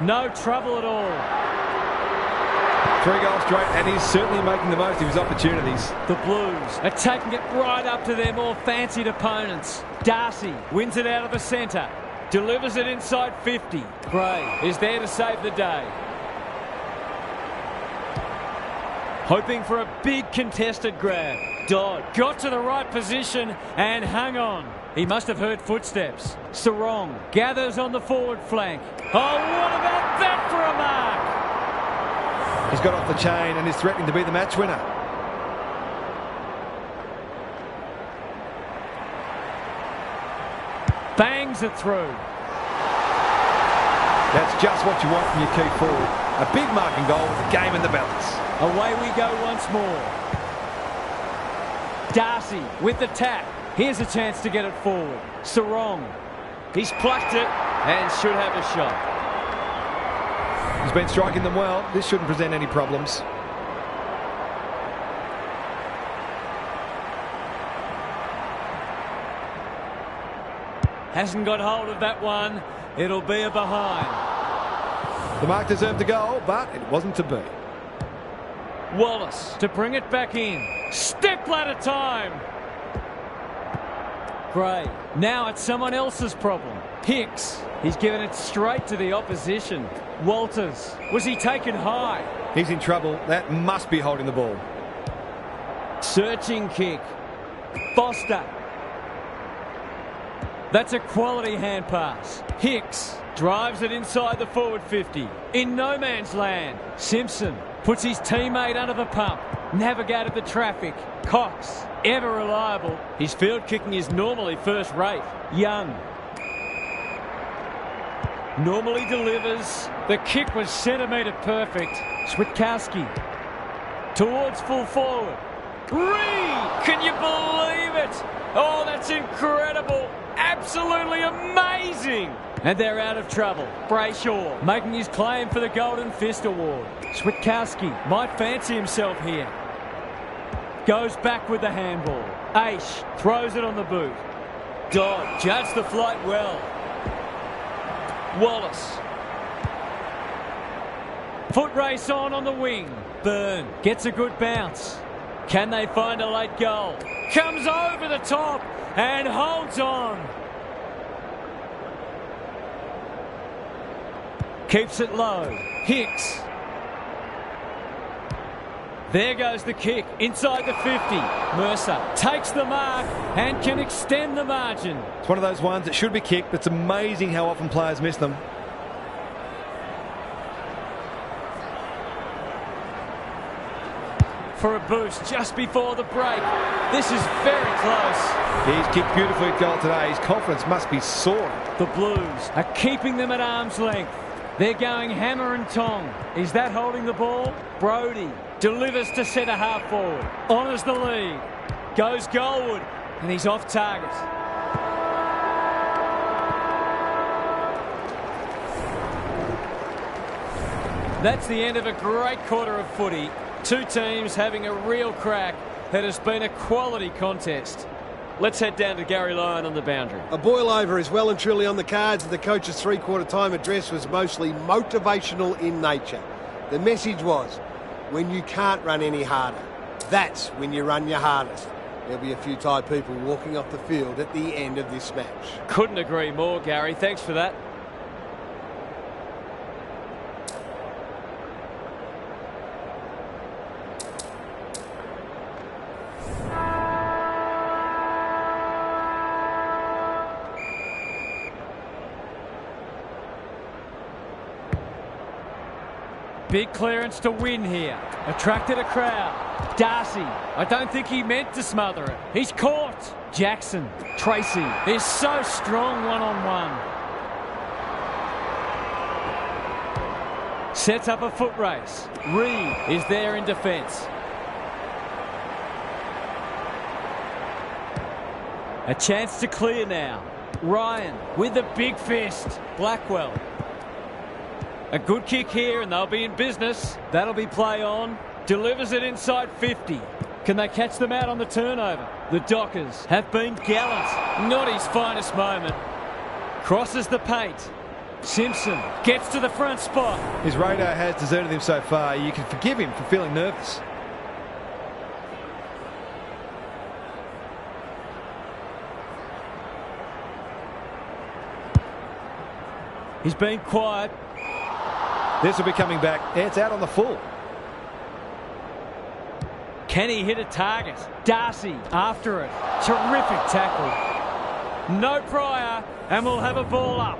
No trouble at all. 3 goals straight, and he's certainly making the most of his opportunities. The Blues are taking it right up to their more fancied opponents. Darcy wins it out of the centre. Delivers it inside 50. Gray is there to save the day. Hoping for a big contested grab. Dodd got to the right position and hung on. He must have heard footsteps. Sarong gathers on the forward flank. Oh, what about that for a mark? He's got off the chain and is threatening to be the match winner. Bangs it through. That's just what you want from your key forward. A big marking goal with the game in the balance. Away we go once more. Darcy with the tap. Here's a chance to get it forward. Sarong. He's plucked it and should have a shot. He's been striking them well. This shouldn't present any problems. Hasn't got hold of that one. It'll be a behind. The mark deserved a goal, but it wasn't to be. Wallace to bring it back in. Step ladder time. Gray. Now it's someone else's problem. Hicks. He's given it straight to the opposition. Walters. Was he taken high? He's in trouble. That must be holding the ball. Searching kick. Foster. That's a quality hand pass. Hicks drives it inside the forward 50. In no man's land. Simpson puts his teammate under the pump. Navigated the traffic. Cox, ever reliable. His field kicking is normally first rate. Young. Normally delivers. The kick was centimetre perfect. Switkowski. Towards full forward. Reed! Can you believe it? Oh, that's incredible. Absolutely amazing. And they're out of trouble. Brayshaw making his claim for the Golden Fist Award. Switkowski might fancy himself here. Goes back with the handball. Aish throws it on the boot. Dodd judged the flight well. Wallace. Foot race on the wing. Byrne gets a good bounce. Can they find a late goal? Comes over the top and holds on. Keeps it low. Hicks. There goes the kick inside the 50. Mercer takes the mark and can extend the margin. It's one of those ones that should be kicked. It's amazing how often players miss them. For a boost just before the break. This is very close. He's kicked beautifully at goal today. His confidence must be soaring. The Blues are keeping them at arm's length. They're going hammer and tong. Is that holding the ball? Brody delivers to centre half forward. Honours the lead. Goes goalward. And he's off target. That's the end of a great quarter of footy. Two teams having a real crack. It has been a quality contest. Let's head down to Gary Lyon on the boundary. A boil over is well and truly on the cards, and the coach's three-quarter time address was mostly motivational in nature. The message was, when you can't run any harder, That's when you run your hardest. There'll be a few tired people walking off the field at the end of this match. Couldn't agree more, Gary. Thanks for that. Big clearance to win here. Attracted a crowd. Darcy, I don't think he meant to smother it. He's caught. Jackson, Tracy is so strong one-on-one. Sets up a foot race. Reed is there in defence. A chance to clear now. Ryan with the big fist. Blackwell. A good kick here and they'll be in business. That'll be play on. Delivers it inside 50. Can they catch them out on the turnover? The Dockers have been gallant. Not his finest moment. Crosses the paint. Simpson gets to the front spot. His radar has deserted him so far. You can forgive him for feeling nervous. He's been quiet. This will be coming back. Yeah, it's out on the full. Can he hit a target? Darcy after it. Terrific tackle. No prior, and we'll have a ball up.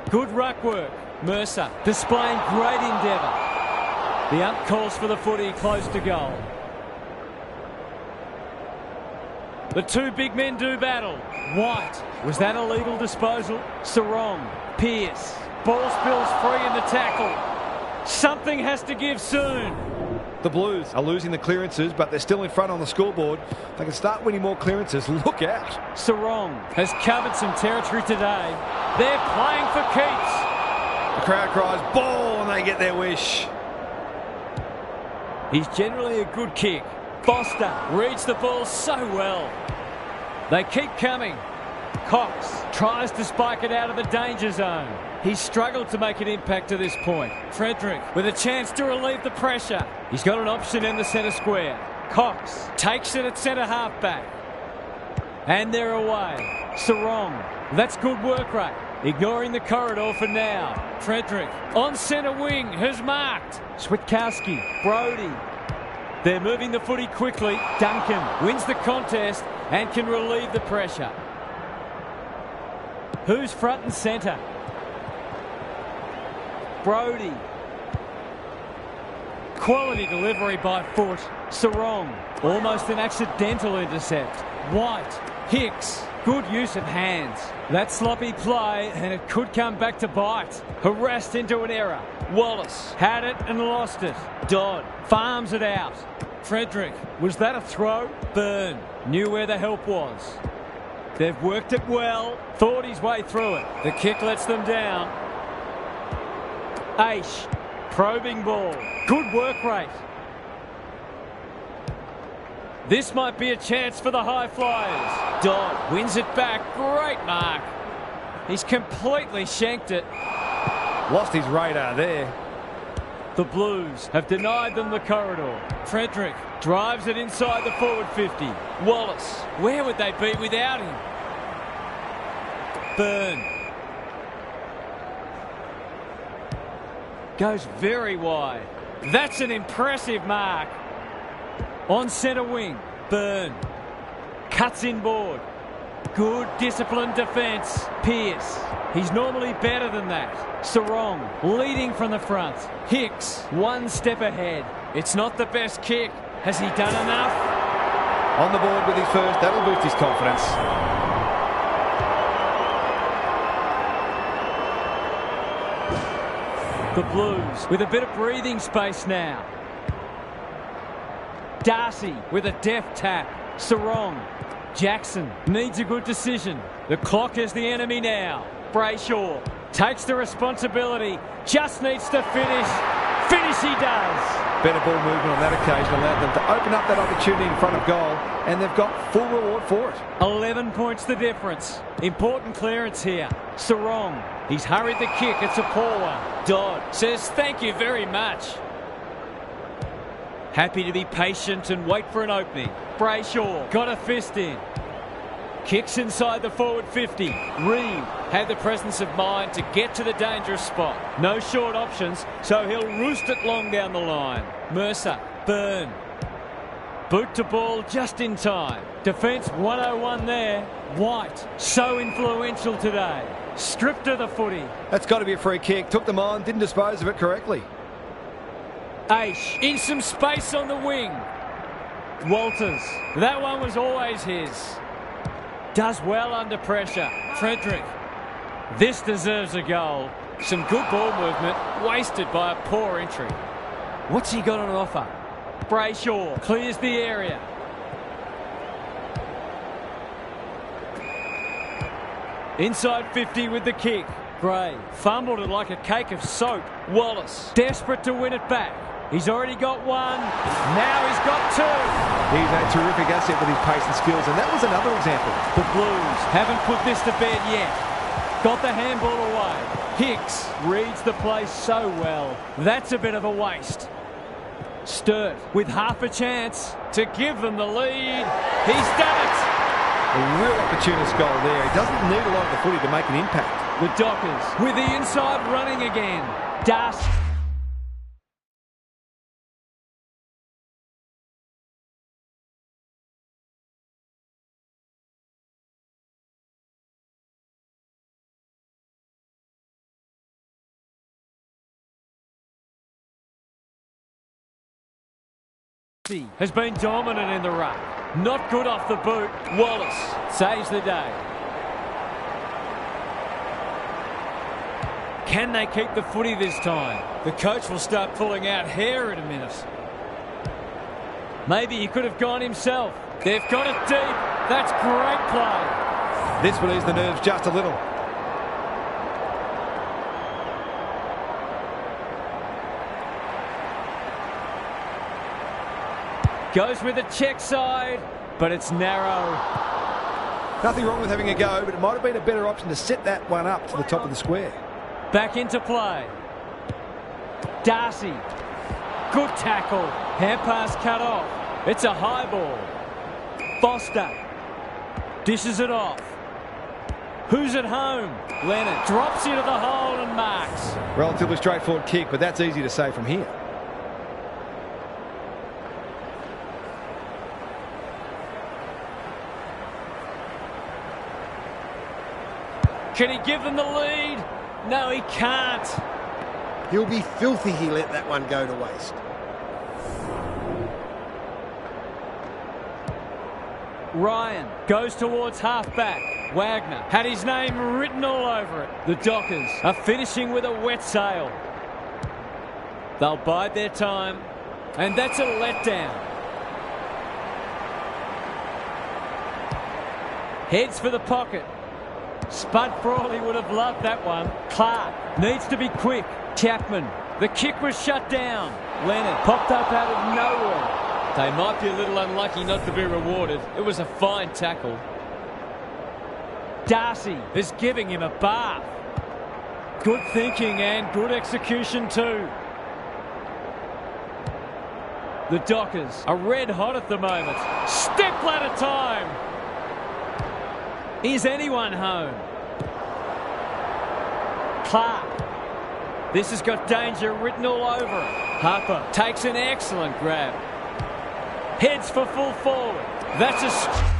Good ruck work. Mercer displaying great endeavour. The ump calls for the footy close to goal. The two big men do battle. White. Was that a legal disposal? Sarong. Pearce. Ball spills free in the tackle. Something has to give soon. The Blues are losing the clearances, but they're still in front on the scoreboard. They can start winning more clearances. Look out. Sarong has covered some territory today. They're playing for keeps. The crowd cries ball and they get their wish. He's generally a good kick. Foster reads the ball so well. They keep coming. Cox tries to spike it out of the danger zone. He's struggled to make an impact to this point. Frederick with a chance to relieve the pressure. He's got an option in the centre square. Cox takes it at centre halfback. And they're away. Sarong, that's good work rate. Ignoring the corridor for now. Frederick on centre wing has marked. Switkowski, Brody. They're moving the footy quickly. Duncan wins the contest and can relieve the pressure. Who's front and centre? Brody. Quality delivery by foot. Sarong. Almost an accidental intercept. White. Hicks. Good use of hands. That sloppy play and it could come back to bite. Harassed into an error. Wallace had it and lost it. Dodd farms it out. Frederick. Was that a throw? Byrne knew where the help was. They've worked it well. Thought his way through it. The kick lets them down. Aish. Probing ball. Good work rate. This might be a chance for the high flyers. Dodd wins it back. Great mark. He's completely shanked it. Lost his radar there. The Blues have denied them the corridor. Frederick drives it inside the forward 50. Wallace, where would they be without him? Byrne. Goes very wide. That's an impressive mark. On centre wing, Byrne. Cuts inboard. Good disciplined defence. Pearce. He's normally better than that. Sarong leading from the front. Hicks one step ahead. It's not the best kick. Has he done enough? On the board with his first. That'll boost his confidence. The Blues with a bit of breathing space now. Darcy with a deft tap. Sarong. Jackson needs a good decision. The clock is the enemy now. Brayshaw takes the responsibility. Just needs to finish. Finish he does. Better ball movement on that occasion allowed them to open up that opportunity in front of goal, and they've got full reward for it. 11 points the difference. Important clearance here. Sarong. He's hurried the kick. It's a poor one. Dodd says thank you very much. Happy to be patient and wait for an opening. Brayshaw got a fist in. Kicks inside the forward 50. Reed had the presence of mind to get to the dangerous spot. No short options, so he'll roost it long down the line. Mercer, Byrne. Boot to ball just in time. Defence 101 there. White, so influential today. Stripped of the footy. That's got to be a free kick. Took them on, didn't dispose of it correctly. Aish in some space on the wing. Walters, that one was always his. Does well under pressure. Frederick. This deserves a goal. Some good ball movement, wasted by a poor entry. What's he got on offer? Brayshaw clears the area. Inside 50 with the kick. Gray fumbled it like a cake of soap. Wallace desperate to win it back. He's already got one. Now he's got two. He's a terrific asset with his pace and skills, and that was another example. The Blues haven't put this to bed yet. Got the handball away. Hicks reads the play so well. That's a bit of a waste. Sturt with half a chance to give them the lead. He's done it. A real opportunist goal there. He doesn't need a lot of the footy to make an impact. The Dockers with the inside running again. Darcy. Has been dominant in the ruck. Not good off the boot. Wallace saves the day. Can they keep the footy this time? The coach will start pulling out hair in a minute. Maybe he could have gone himself. They've got it deep. That's great play. This will ease the nerves just a little. Goes with the check side, but it's narrow. Nothing wrong with having a go, but it might have been a better option to set that one up to the top of the square. Back into play. Darcy. Good tackle. Hand pass cut off. It's a high ball. Foster. Dishes it off. Who's at home? Leonard drops into the hole and marks. Relatively straightforward kick, but that's easy to say from here. Can he give them the lead? No, he can't. He'll be filthy he let that one go to waste. Ryan goes towards half-back. Wagner had his name written all over it. The Dockers are finishing with a wet sail. They'll bide their time, and that's a letdown. Heads for the pocket. Spud Frawley would have loved that one. Clark needs to be quick. Chapman. The kick was shut down. Leonard popped up out of nowhere. They might be a little unlucky not to be rewarded. It was a fine tackle. Darcy is giving him a bath. Good thinking and good execution too. The Dockers are red hot at the moment. Step ladder time. Is anyone home? Clark. This has got danger written all over it. Harper takes an excellent grab. Heads for full forward. That's a...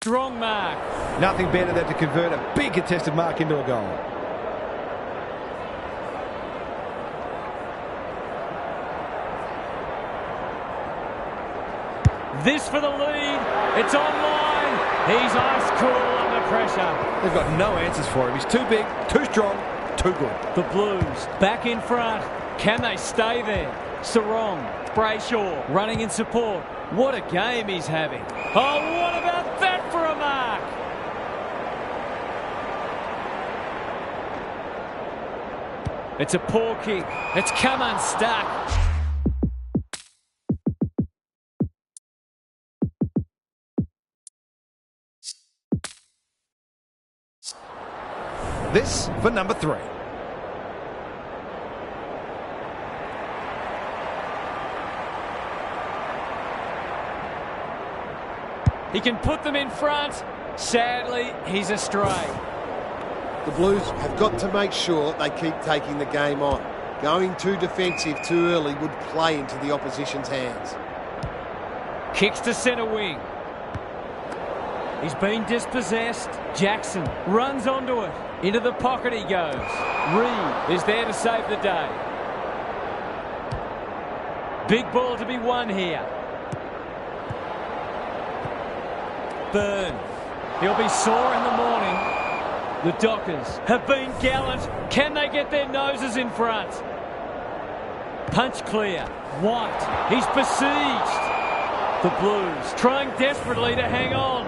strong mark. Nothing better than to convert a big contested mark into a goal. This for the lead. It's online. He's ice cool under pressure. They've got no answers for him. He's too big, too strong, too good. The Blues back in front. Can they stay there? Sarong, Brayshaw running in support. What a game he's having. Oh, what about that for a mark? It's a poor kick. It's come unstuck. This for number 3. He can put them in front. Sadly, he's astray. The Blues have got to make sure they keep taking the game on. Going too defensive too early would play into the opposition's hands. Kicks to centre wing. He's been dispossessed. Jackson runs onto it. Into the pocket he goes. Reed is there to save the day. Big ball to be won here. Byrne. He'll be sore in the morning. The Dockers have been gallant. Can they get their noses in front? Punch clear. White. He's besieged. The Blues trying desperately to hang on.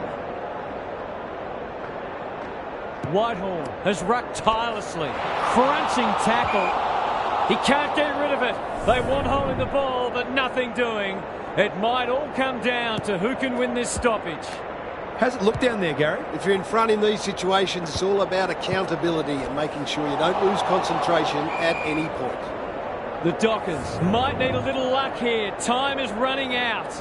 Whitehall has rucked tirelessly. Crunching tackle. He can't get rid of it. They want holding the ball, but nothing doing. It might all come down to who can win this stoppage. How's it look down there, Gary? If you're in front in these situations, it's all about accountability and making sure you don't lose concentration at any point. The Dockers might need a little luck here. Time is running out.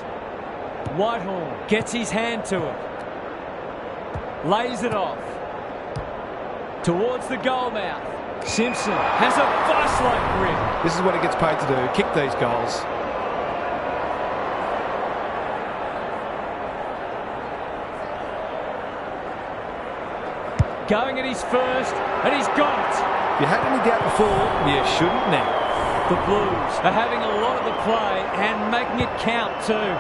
Whitehall gets his hand to it. Lays it off. Towards the goal mouth. Simpson has a vice-like grip. This is what he gets paid to do, kick these goals. Going at his first, and he's got it. If you had any doubt before, you shouldn't now. The Blues are having a lot of the play and making it count too.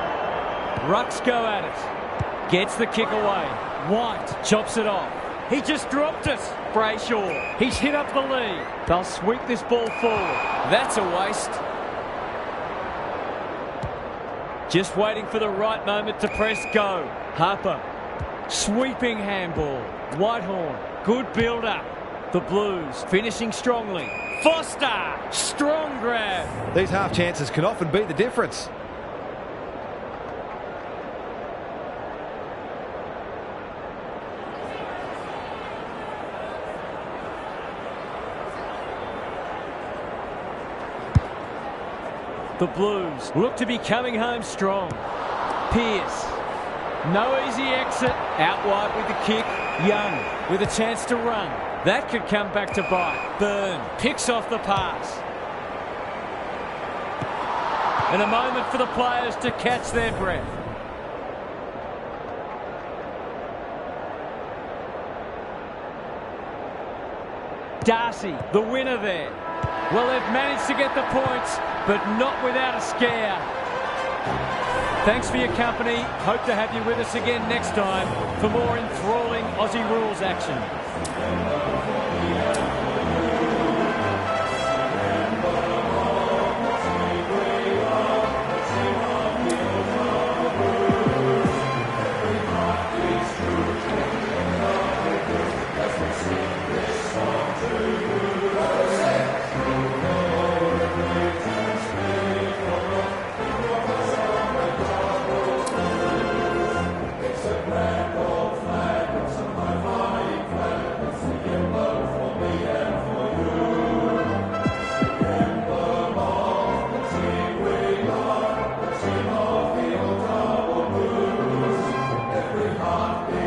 Rucks go at it. Gets the kick away. White chops it off. He just dropped it. Brayshaw. He's hit up the lead. They'll sweep this ball forward. That's a waste. Just waiting for the right moment to press go. Harper. Sweeping handball. Whitehorn. Good build-up. The Blues finishing strongly. Foster. Strong grab. These half chances can often be the difference. The Blues look to be coming home strong. Pearce. No easy exit. Out wide with the kick. Young with a chance to run. That could come back to bite. Byrne picks off the pass. And a moment for the players to catch their breath. Darcy, the winner there. Well, they've managed to get the points, but not without a scare. Thanks for your company. Hope to have you with us again next time for more enthralling Aussie rules action.